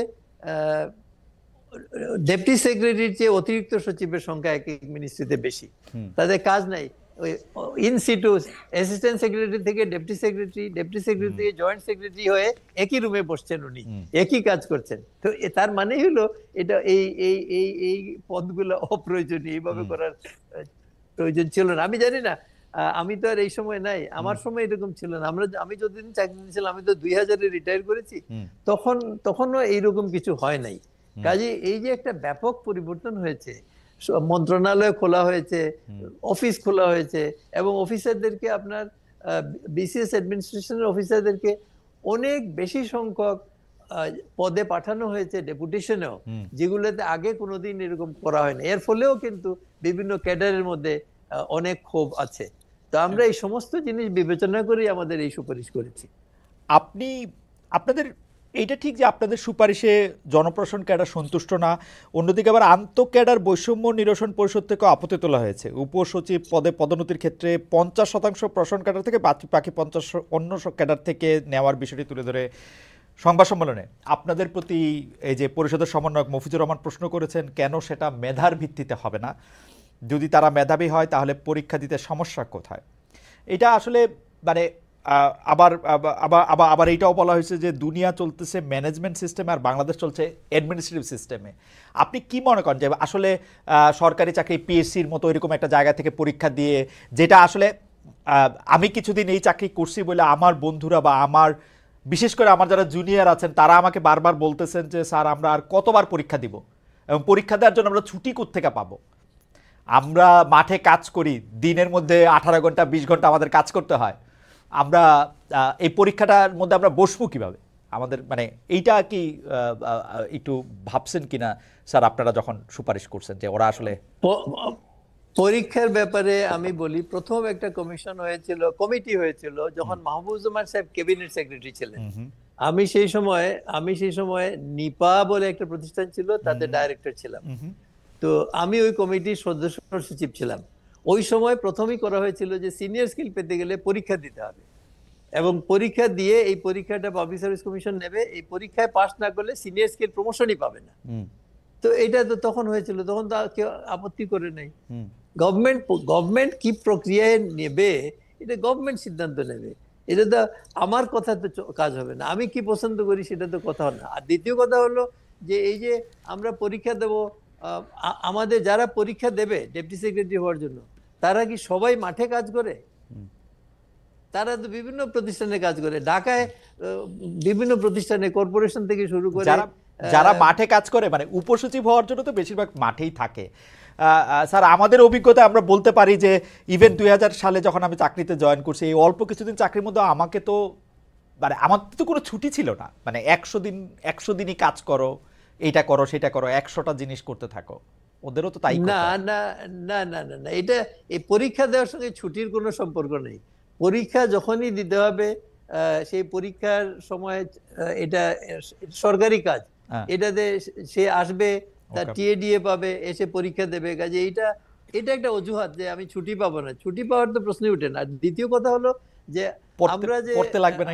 ডেপুটি সেক্রেটারির চেয়ে অতিরিক্ত সচিবের সংখ্যা এক এক মিনিস্ট্রিতে বেশি, তাদের কাজ নাই। ওই ইন সিটু অ্যাসিস্ট্যান্ট সেক্রেটারি থেকে ডেপুটি সেক্রেটারি, ডেপুটি সেক্রেটারি থেকে জয়েন্ট সেক্রেটারি হয়ে একই রুমে বসছেন, উনি একই কাজ করছেন। তো তার মানে হলো এটা এই পদগুলো অপ্রয়োজনীয়, এইভাবে করার প্রয়োজন ছিল না। আমি জানি না, আমি তো আর এই সময় নাই, আমার সময় এরকম ছিল না। আমি যতদিন চাকরি নিয়েছিলাম, আমি তো 2000-এ রিটায়ার করেছি, তখনও এইরকম কিছু হয় নাই। কাজে এই যে একটা ব্যাপক পরিবর্তন হয়েছে, মন্ত্রণালয় খোলা হয়েছে, অফিস খোলা হয়েছে, এবং অফিসারদেরকে আপনার বিসিএস অ্যাডমিনিস্ট্রেশনের অফিসারদেরকে অনেক বেশি সংখ্যক পদে পাঠানো হয়েছে, ডেপুটেশনেও, যেগুলোতে আগে কোনোদিন এরকম করা হয়নি। এর ফলেও কিন্তু বিভিন্ন ক্যাডারের মধ্যে অনেক ক্ষোভ আছে। তো আমরা এই সমস্ত জিনিস বিবেচনা করে আমাদের এই সুপারিশ করেছি। আপনাদের এইটা ঠিক যে আপনাদের সুপারিশে জনপ্রশাসন ক্যাডার সন্তুষ্ট না, অন্যদিকে আবার আন্তঃ ক্যাডার বৈষম্য নিরসন পরিষদ থেকে আপত্তি তোলা হয়েছে। উপসচিব পদে পদোন্নতির ক্ষেত্রে 50% প্রশাসন ক্যাডার থেকে, বাকি 50 অন্য ক্যাডার থেকে নেওয়ার বিষয়টি তুলে ধরে সংবাদ সম্মেলনে আপনাদের প্রতি এই যে পরিষদের সমন্বয়ক মফিজুর রহমান প্রশ্ন করেছেন, কেন সেটা মেধার ভিত্তিতে হবে না? যদি তারা মেধাবী হয় তাহলে পরীক্ষা দিতে সমস্যা কোথায়? এটা আসলে মানে আবার এইটাও বলা হয়েছে যে দুনিয়া চলতেছে ম্যানেজমেন্ট সিস্টেমে আর বাংলাদেশ চলছে অ্যাডমিনিস্ট্রেটিভ সিস্টেমে। আপনি কি মনে করেন যে আসলে সরকারি চাকরি পিএসসির মতো এরকম একটা জায়গা থেকে পরীক্ষা দিয়ে, যেটা আসলে আমি কিছুদিন এই চাকরি করছি বলে আমার বন্ধুরা বা আমার, বিশেষ করে আমার যারা জুনিয়র আছেন, তারা আমাকে বারবার বলতেছেন যে স্যার আমরা আর কতবার পরীক্ষা দিব, এবং পরীক্ষা দেওয়ার জন্য আমরা ছুটি কোত্থেকে পাবো? আমরা মাঠে কাজ করি, দিনের মধ্যে 18 ঘন্টা 20 ঘন্টা আমাদের কাজ করতে হয়, আমরা এই পরীক্ষাটার মধ্যে আমরা বসবো কিভাবে? আমাদের মানে এইটা কি একটু ভাবছেন কিনা স্যার আপনারা যখন সুপারিশ করছেন যে ওরা আসলে পরীক্ষার ব্যাপারে? আমি বলি, প্রথম একটা কমিটি হয়েছিল যখন মাহবুবুজ্জামান সাহেব ক্যাবিনেট সেক্রেটারি ছিলেন। আমি সেই সময় নিপা বলে একটা প্রতিষ্ঠান ছিল, তাতে ডাইরেক্টর ছিলাম। তো আমি ওই কমিটির সদস্য সচিব ছিলাম। ওই সময় প্রথমেই করা হয়েছিল যে সিনিয়র স্কিল পেতে গেলে পরীক্ষা দিতে হবে, এবং পরীক্ষা দিয়ে এই পরীক্ষাটা পাবলিক সার্ভিস কমিশন নেবে, এই পরীক্ষায় পাস না করলে সিনিয়র স্কিল প্রমোশনই পাবে না। তো এটা তো তখন হয়েছিল, তখন তো কেউ আপত্তি করে নাই। গভর্নমেন্ট কি প্রক্রিয়ায় নেবে এটা গভর্নমেন্ট সিদ্ধান্ত নেবে, এটা তো আমার কথা তো কাজ হবে না। আমি কি পছন্দ করি সেটা তো কথা না। আর দ্বিতীয় কথা হলো যে এই যে আমরা পরীক্ষা দেব, আমাদের যারা পরীক্ষা দেবে ডেপুটি সেক্রেটারি হওয়ার জন্য, তারা কি সবাই মাঠে কাজ করে? তারা তো বিভিন্ন প্রতিষ্ঠানে কাজ করে। ঢাকায় বিভিন্ন প্রতিষ্ঠানে, কর্পোরেশন থেকে শুরু করে যারা মাঠে কাজ করে, মানে উপসচিব হওয়ার জন্য তো বেশিরভাগ মাঠেই থাকে। স্যার আমাদের অভিজ্ঞতা আমরা বলতে পারি যে ইভেন 2000 সালে যখন আমি চাকরিতে জয়েন করছি, এই অল্প কিছুদিন চাকরির মধ্যে আমাকে তো মানে আমার তো কোনো ছুটি ছিল না। মানে 100 দিনই কাজ করো, এইটা করো সেটা করো, 100টা জিনিস করতে থাকো। ওদেরও তো তাই। না না না না না না, এটা এই পরীক্ষা দেওয়ার সঙ্গে ছুটির কোনো সম্পর্ক নেই। পরীক্ষা যখনই দিতে হবে, সেই পরীক্ষার সময় এটা সরকারি কাজ, এটাতে সে আসবে, তার টিএডিএ পাবে, এসে পরীক্ষা দেবে। কাজে এটা একটা অজুহাত যে আমি ছুটি পাবো না, ছুটি পাওয়ার তো প্রশ্নই ওঠে না। দ্বিতীয় কথা হলো যে আমরা যে পড়তে লাগবে না,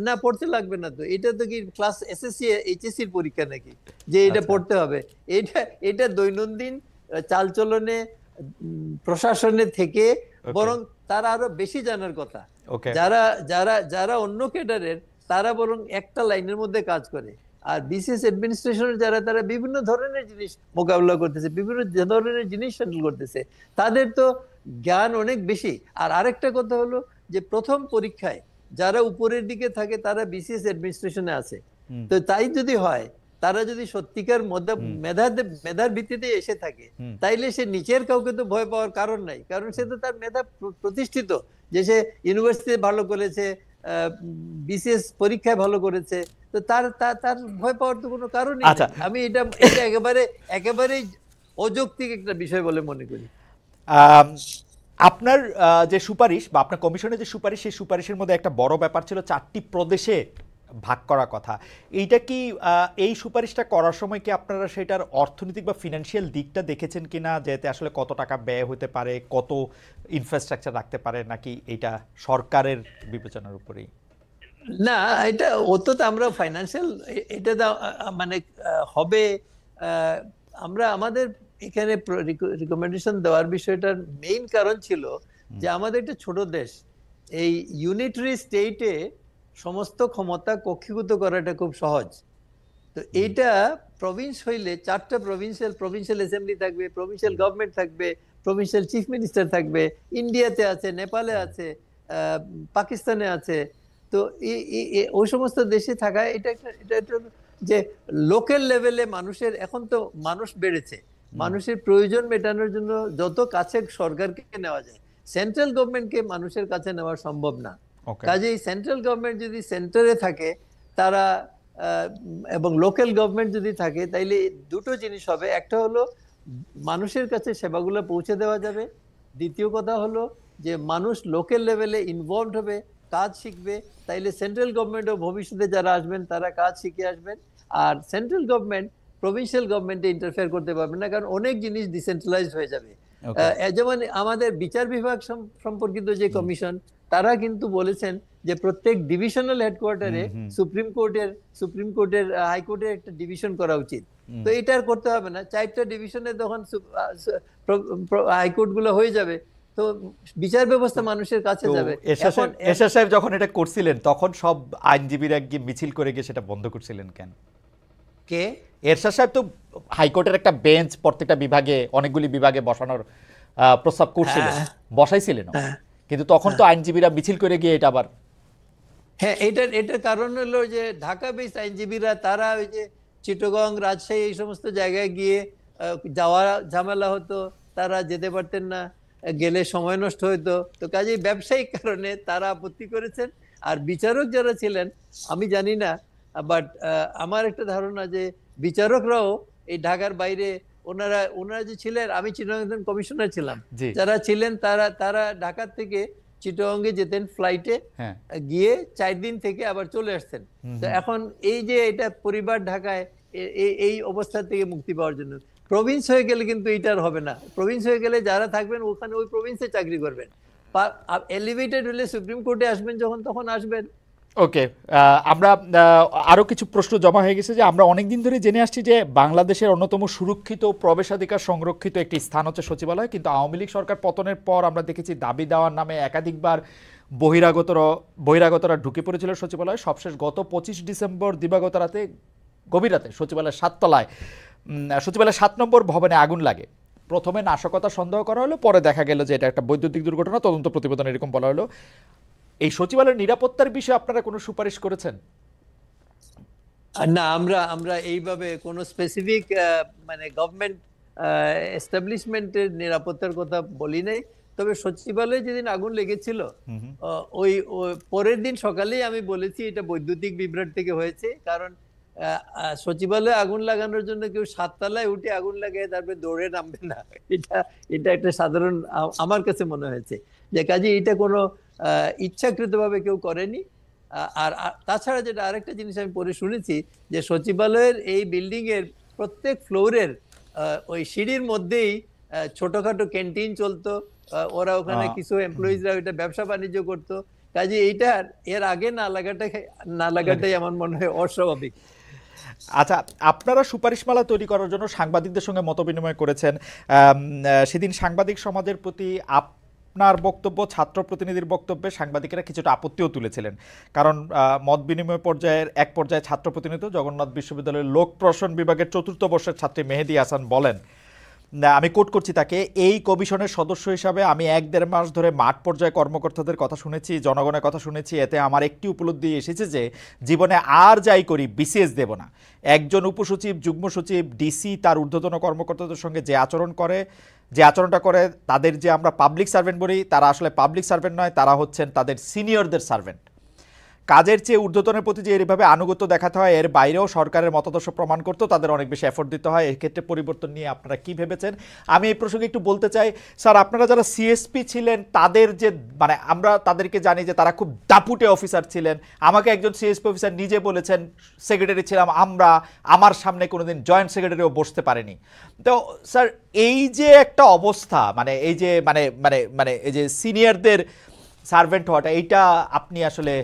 না পড়তে লাগবে না তো, এটা তো কি ক্লাস এসএসসি এইচএসসির পরীক্ষা নাকি যে এটা পড়তে হবে? এটা দৈনন্দিন চালচলনে প্রশাসনে থেকে, বরং তারা আরো বেশি জানার কথা। ওকে, যারা যারা যারা অন্য ক্যাডারের তারা বরং একটা লাইনের মধ্যে কাজ করে, আর বিসিএস অ্যাডমিনিস্ট্রেশনের যারা তারা বিভিন্ন ধরনের জিনিস মোকাবিলা করতেছে, বিভিন্ন ধরনের জিনিস হ্যান্ডেল করতেছে, তাদের তো জ্ঞান অনেক বেশি। আর আরেকটা কথা হলো যে প্রথম পরীক্ষায় যারা উপরের দিকে থাকে তারা বিসিএস অ্যাডমিনিস্ট্রেশনে আছে। তো তাই যদি হয়, তারা যদি সত্যিকার মেধার ভিত্তিতে এসে থাকে, তাইলে সে নিচের কাউকে তো ভয় পাওয়ার কারণ নাই, কারণ সে তো তার মেধা প্রতিষ্ঠিত, যে সে ইউনিভার্সিটিতে ভালো করেছে, বিসিএস পরীক্ষায় ভালো করেছে, তো তার তার ভয় পাওয়ার তো কোনো কারণই নেই। আমি এটা একেবারেই অযৌক্তিক একটা বিষয় বলে মনে করি। আপনার যে সুপারিশ বা আপনার কমিশনের যে সুপারিশ, সেই সুপারিশের মধ্যে একটা বড় ব্যাপার ছিল 4টি প্রদেশে ভাগ করার কথা। এইটা কি এই সুপারিশটা করার সময় কি আপনারা সেটার অর্থনৈতিক বা ফিনান্সিয়াল দিকটা দেখেছেন কিনা, যেতে আসলে কত টাকা ব্যয় হতে পারে, কত ইনফ্রাস্ট্রাকচার রাখতে পারে, নাকি এটা সরকারের বিবেচনার উপরেই? না, এটা অত তো আমরা ফাইন্যান্সিয়াল এটা মানে হবে, আমরা আমাদের এখানে রিকমেন্ডেশন দেওয়ার বিষয়টার মেইন কারণ ছিল যে আমাদের একটা ছোট দেশ, এই ইউনিটারি স্টেটে সমস্ত ক্ষমতা কক্ষীভূত করাটা খুব সহজ। তো এইটা প্রভিন্স হইলে 4টা প্রভিন্সিয়াল অ্যাসেম্বলি থাকবে, প্রভিন্সিয়াল গভর্নমেন্ট থাকবে, প্রভিন্সিয়াল চিফ মিনিস্টার থাকবে, ইন্ডিয়াতে আছে, নেপালে আছে, পাকিস্তানে আছে। তো ওই সমস্ত দেশে থাকা এটা যে লোকাল লেভেলে মানুষের, এখন তো মানুষ বেড়েছে, মানুষের প্রয়োজন মেটানোর জন্য যত কাছে সরকারকে নেওয়া যায়, সেন্ট্রাল গভর্নমেন্টকে মানুষের কাছে নেওয়া সম্ভব না। কাজেই সেন্ট্রাল গভর্নমেন্ট যদি সেন্টারে থাকে তারা এবং লোকাল গভর্নমেন্ট যদি থাকে, তাইলে দুটো জিনিস হবে। একটা হলো মানুষের কাছে সেবাগুলো পৌঁছে দেওয়া যাবে, দ্বিতীয় কথা হলো যে মানুষ লোকাল লেভেলে ইনভলভ হবে, কাজ শিখবে, তাইলে সেন্ট্রাল গভর্নমেন্টও ভবিষ্যতে যারা আসবেন তারা কাজ শিখে আসবেন। আর সেন্ট্রাল গভর্নমেন্ট প্রভিন্সিয়াল গভর্নমেন্টে ইন্টারফেয়ার করতে পারবে না, কারণ অনেক জিনিস ডিসেন্ট্রালাইজড হয়ে যাবে। যেমন আমাদের বিচার বিভাগ সম্পর্কিত যে কমিশন, তারা কিন্তু বলেছেন যে প্রত্যেক ডিভিশনাল হেডকোয়ার্টারে সুপ্রিম কোর্টের হাইকোর্টের একটা ডিভিশন করা উচিত। তো এটা আর করতে হবে না, 4টা ডিভিশনে তখন হাইকোর্ট গুলো হয়ে যাবে, তো বিচার ব্যবস্থা মানুষের কাছে যাবে। এরশাদ সাহেব যখন এটা করছিলেন তখন সব আইনজীবীরা গিয়ে মিছিল করে গিয়ে সেটা বন্ধ করছিলেন কেন? কে? এরশাদ সাহেব তো হাইকোর্টের একটা বেঞ্চ প্রত্যেকটা বিভাগে, অনেকগুলি বিভাগে বসানোর প্রস্তাব করছিলেন, বসাইছিলেন, কিন্তু তখন তো আইনজীবীরা মিছিল করে গিয়ে এটা আবার। হ্যাঁ, এটার কারণ হলো যে ঢাকা বেস আইনজীবীরা তারা ওই যে চিটাগং, রাজশাহী এই সমস্ত জায়গায় গিয়ে যাওয়া ঝামেলা হতো, তারা যেতে পারতেন না, গেলে সময় নষ্ট হইতো। তো কাজেই ব্যবসায়িক কারণে তারা আপত্তি করেছেন। আর বিচারক যারা ছিলেন, আমি জানি না, বাট আমার একটা ধারণা যে বিচারকরাও এই ঢাকার বাইরে, ওনারা যে ছিলেন, আমি চিটাগং কমিশনার ছিলাম, যারা ছিলেন তারা ঢাকা থেকে চিটাগংয়ে যেতেন ফ্লাইটে, গিয়ে 4 দিন থেকে আবার চলে আসতেন। তো এখন এই যে এটা পরিবার ঢাকায়, এই অবস্থা থেকে মুক্তি পাওয়ার জন্য প্রভিন্স হয়ে গেলে কিন্তু এইটার হবে না। প্রভিন্স হয়ে গেলে যারা থাকবেন ওখানে ওই প্রভিন্সে চাকরি করবেন, এলিভেটেড হলে সুপ্রিম কোর্টে আসবেন যখন তখন আসবেন। ওকে, আমরা আরো কিছু প্রশ্ন জমা হয়ে গেছে যে আমরা অনেকদিন ধরে জেনে আসছি যে বাংলাদেশের অন্যতম সুরক্ষিত প্রবেশাধিকার সংরক্ষিত একটি স্থান হচ্ছে সচিবালয়, কিন্তু আওয়ামী লীগ সরকার পতনের পর আমরা দেখেছি দাবি দেওয়ার নামে একাধিকবার বহিরাগতরা ঢুকে পড়েছিল সচিবালয়। সবশেষ গত 25 ডিসেম্বর দিবাগত রাতে, গভীর রাতে সচিবালয়ের 7 তলায়, সচিবালয়ের 7 নম্বর ভবনে আগুন লাগে। প্রথমে নাশকতা সন্দেহ করা হলো, পরে দেখা গেল যে এটা একটা বৈদ্যুতিক দুর্ঘটনা, তদন্ত প্রতিবেদন এরকম বলা হলো। এই সচিবালয়ের নিরাপত্তার বিষয়ে আপনারা কোনো সুপারিশ করেছেন? না, আমরা এইভাবে কোনো স্পেসিফিক মানে গভর্নমেন্ট এস্টাবলিশমেন্টের নিরাপত্তার কথা বলি নাই। তবে সচিবালয়ে যেদিন আগুন লেগেছিল, ওই পরের দিন সকালেই আমি বলেছি এটা বৈদ্যুতিক বিভ্রাট থেকে হয়েছে, কারণ সচিবালয়ে আগুন লাগানোর জন্য কেউ 7 তলায় উঠে আগুন লাগায় তারপরে দৌড়ে নামবে না। এটা একটা সাধারণ, আমার কাছে মনে হয়েছে যে কাজে এটা কোনো ইচ্ছাকৃতভাবে কেউ করেনি। আর তাছাড়া যেটা আরেকটা জিনিস আমি পরে শুনেছি যে সচিবালয়ের এই বিল্ডিং এর প্রত্যেক ফ্লোরের ওই সিঁড়ির মধ্যেই ছোটখাটো ক্যান্টিন চলতো, ওরা ওখানে কিছু এমপ্লয়িজরা ওইটা ব্যবসা বাণিজ্য করতো। কাজে এইটা এর আগে না লাগাটাই আমার মনে হয় অস্বাভাবিক। আচ্ছা, আপনারা সুপারিশমালা তৈরি করার জন্য সাংবাদিকদের সঙ্গে মতবিনিময় করেছেন। সেদিন সাংবাদিক সমাজের প্রতি আপনার বক্তব্য, ছাত্র প্রতিনিধির বক্তব্যে সাংবাদিকেরা কিছুটা আপত্তিও তুলেছিলেন, কারণ মত বিনিময় পর্যায়ের এক পর্যায়ে ছাত্র প্রতিনিধি জগন্নাথ বিশ্ববিদ্যালয়ের লোক প্রশাসন বিভাগের ৪র্থ বর্ষের ছাত্রী মেহেদী হাসান বলেন, আমি কোট করছি তাকে, এই কমিশনের সদস্য হিসাবে আমি ১-১.৫ মাস ধরে মাঠ পর্যায়ে কর্মকর্তাদের কথা শুনেছি, জনগণের কথা শুনেছি, এতে আমার একটি উপলব্ধি এসেছে যে জীবনে আর যাই করি বিসিএস দেব না। একজন উপসচিব, যুগ্ম সচিব, ডিসি তার ঊর্ধ্বতন কর্মকর্তাদের সঙ্গে যে আচরণটা করে, তাদের যে আমরা পাবলিক সার্ভেন্ট বলি, তারা আসলে পাবলিক সার্ভেন্ট নয়, তারা হচ্ছেন তাদের সিনিয়রদের সার্ভেন্ট। কাজের চেয়ে ঊর্ধ্বতনের প্রতি যে এইভাবে আনুগত্য দেখাতে হয়, এর বাইরেও সরকারের মতাদর্শ প্রমাণ করতেও তাদের অনেক বেশি এফোর্ট দিতে হয়। এক্ষেত্রে পরিবর্তন নিয়ে আপনারা কি ভেবেছেন? আমি এই প্রসঙ্গে একটু বলতে চাই, স্যার আপনারা যারা সিএসপি ছিলেন তাদের যে মানে আমরা তাদেরকে জানি যে তারা খুব দাপুটে অফিসার ছিলেন। আমাকে একজন সিএসপি অফিসার নিজে বলেছেন, সেক্রেটারি ছিলাম আমরা, আমার সামনে কোনোদিন জয়েন্ট সেক্রেটারিও বসতে পারেনি। তো স্যার এই যে একটা অবস্থা, মানে এই যে মানে মানে মানে এই যে সিনিয়রদের সার্ভেন্ট হওয়াটা, এইটা আপনি আসলে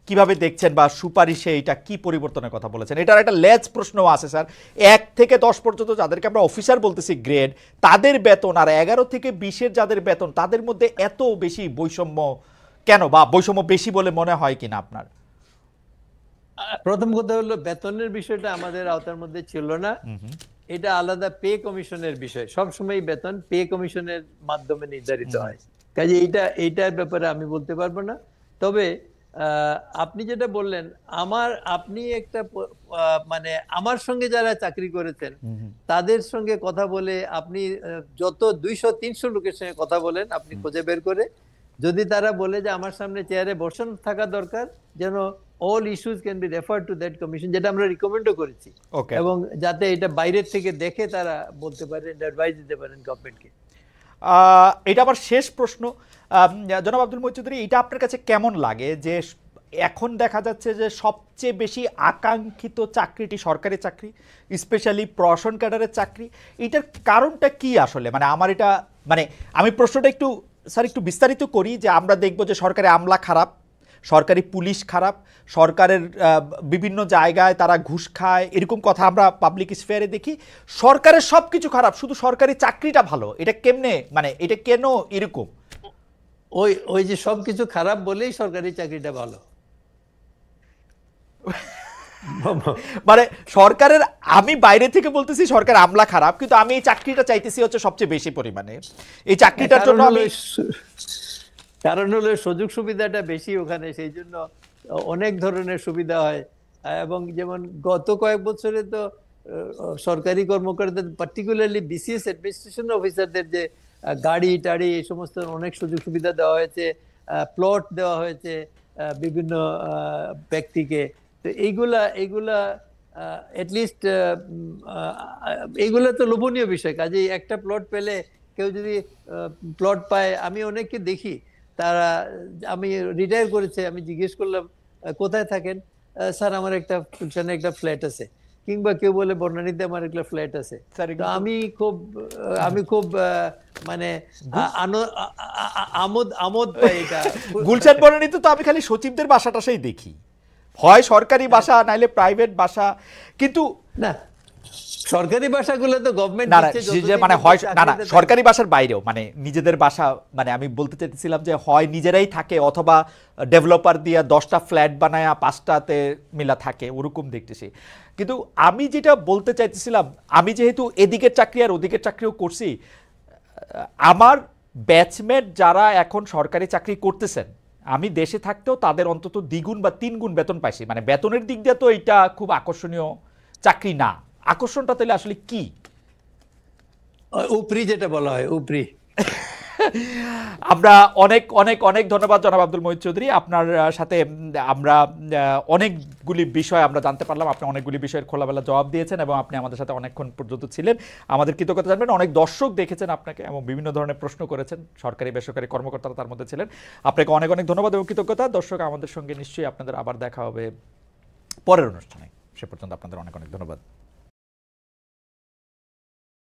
কিভাবে দেখছেন, বা সুপারিশে এটা কি পরিবর্তনের কথা বলেছেন? এটার একটা লেজ প্রশ্নও আছে স্যার। ১ থেকে ১০ পর্যন্ত যাদেরকে আমরা অফিসার বলতেছি গ্রেড, তাদের বেতন আর ১১ থেকে ২০-এর যাদের বেতন, তাদের মধ্যে এত বেশি বৈষম্য কেন, বা বৈষম্য বেশি বলে মনে হয় কিনা আপনার? প্রথম কথা হলো, বেতনের বিষয়টা আমাদের আওতার মধ্যে ছিল না। এটা আলাদা পে কমিশনের বিষয়। সবসময় বেতন পে কমিশনের মাধ্যমে নির্ধারিত হয়, কাজে এইটার ব্যাপারে আমি বলতে পারবো না। তবে আপনি যেটা বললেন, আপনি একটা মানে আমার সঙ্গে যারা চাকরি করেছেন তাদের সঙ্গে কথা বলে, আপনি যত ২০০-৩০০ লোকের সঙ্গে কথা বলেন, আপনি খুঁজে বের করে, যদি তারা বলে যে আমার সামনে চেয়ারে বসানো থাকা দরকার, যেন all issues can be referred to that commission, যেটা আমরা রিকমেন্ডও করেছি, এবং যাতে এটা বাইরের থেকে দেখে তারা বলতে পারেন, অ্যাডভাইস দিতে পারেন গভর্নমেন্টকে। এটা আবার শেষ প্রশ্ন, জনাব আব্দুল মঈন চৌধুরী, এটা আপনার কাছে কেমন লাগে যে এখন দেখা যাচ্ছে যে সবচেয়ে বেশি আকাঙ্ক্ষিত চাকরিটি সরকারি চাকরি, স্পেশালি প্রশাসন ক্যাডারের চাকরি, এটার কারণটা কি আসলে? মানে আমার এটা মানে আমি প্রশ্নটা একটু স্যার একটু বিস্তারিত করি, যে আমরা দেখব যে সরকারি আমলা খারাপ, সরকারি পুলিশ খারাপ, সরকারের বিভিন্ন জায়গায় তারা ঘুষ খায়, এরকম কথা আমরা পাবলিক স্ফেয়ারে দেখি। সরকারের সব কিছু খারাপ, শুধু সরকারি চাকরিটা ভালো। এটা কেমনে, মানে এটা কেন এরকম? ওই যে সবকিছু খারাপ বলেই সরকারি চাকরিটা ভালো। মানে সরকারের, আমি বাইরে থেকে বলতেছি সরকার আমলা খারাপ, কিন্তু আমি এই চাকরিটা চাইতেছি হচ্ছে সবচেয়ে বেশি পরিমাণে। এই চাকরিটার জন্য কারণ হলো সুযোগ সুবিধাটা বেশি ওখানে, সেই জন্য অনেক ধরনের সুবিধা হয়। এবং যেমন গত কয়েক বছরে তো সরকারি কর্মকর্তাদের, পার্টিকুলারলি বিসিএস অ্যাডমিনিস্ট্রেশন অফিসারদের যে গাড়ি টাড়ি এই সমস্ত অনেক সুযোগ সুবিধা দেওয়া হয়েছে, প্লট দেওয়া হয়েছে বিভিন্ন ব্যক্তিকে। তো এইগুলা অ্যাটলিস্ট এইগুলা তো লোভনীয় বিষয়। কাজেই একটা প্লট পেলে, কেউ যদি প্লট পায়, আমি অনেককে দেখি তারা, আমি রিটায়ার করেছে, আমি জিজ্ঞেস করলাম কোথায় থাকেন, স্যার আমার একটা ফ্ল্যাট আছে, কিংবা কেউ বলে বর্ণানীতে আমার একটা ফ্ল্যাট আছে। আমি খুব মানে আমোদ পাই এটা। গুলশান বর্ণানীতে তো আমি খালি সচিবদের বাসাটাই দেখি, হয় সরকারি বাসা নাইলে প্রাইভেট বাসা, কিন্তু না সরকারি বাসাগুলো তো গভর্নমেন্ট দিচ্ছে, মানে হয় না সরকারি বাসার বাইরেও, মানে নিজেদের বাসা, মানে আমি বলতে চাইতেছিলাম যে হয় নিজেরাই থাকে, অথবা ডেভেলপার দিয়ে 10টা ফ্ল্যাট বানায় 5টাতে মিলা থাকে, ওরকম দেখতেছি। কিন্তু আমি যেটা বলতে চাইতেছিলাম, আমি যেহেতু এদিকের চাকরি আর ওদিকের চাকরিও করছি, আমার ব্যাচমেট যারা এখন সরকারি চাকরি করতেছেন, আমি দেশে থাকতেও তাদের অন্তত 2 গুণ বা 3 গুণ বেতন পাইছি। মানে বেতনের দিক দিয়ে তো এটা খুব আকর্ষণীয় চাকরি না। আকর্ষণটা তাহলে আসলে কি? উপরি, যেটা বলা হয় উপরি। আমরা অনেক অনেক অনেক ধন্যবাদ জনাব আব্দুল মঈন চৌধুরী, আপনার সাথে আমরা অনেকগুলি বিষয় আমরা জানতে পারলাম। আপনি অনেকগুলি বিষয়ের খোলামেলা জবাব দিয়েছেন এবং আপনি আমাদের সাথে অনেকক্ষণ পর্যন্ত ছিলেন। আমাদের কৃতজ্ঞতা জানবেন, অনেক দর্শক দেখেছেন আপনাকে এবং বিভিন্ন ধরনের প্রশ্ন করেছেন, সরকারি বেসরকারি কর্মকর্তারা তার মধ্যে ছিলেন। আপনাকে অনেক অনেক ধন্যবাদ এবং কৃতজ্ঞতা। দর্শক, আমাদের সঙ্গে নিশ্চয়ই আপনাদের আবার দেখা হবে পরের অনুষ্ঠানে। সে পর্যন্ত আপনাদের অনেক অনেক ধন্যবাদ।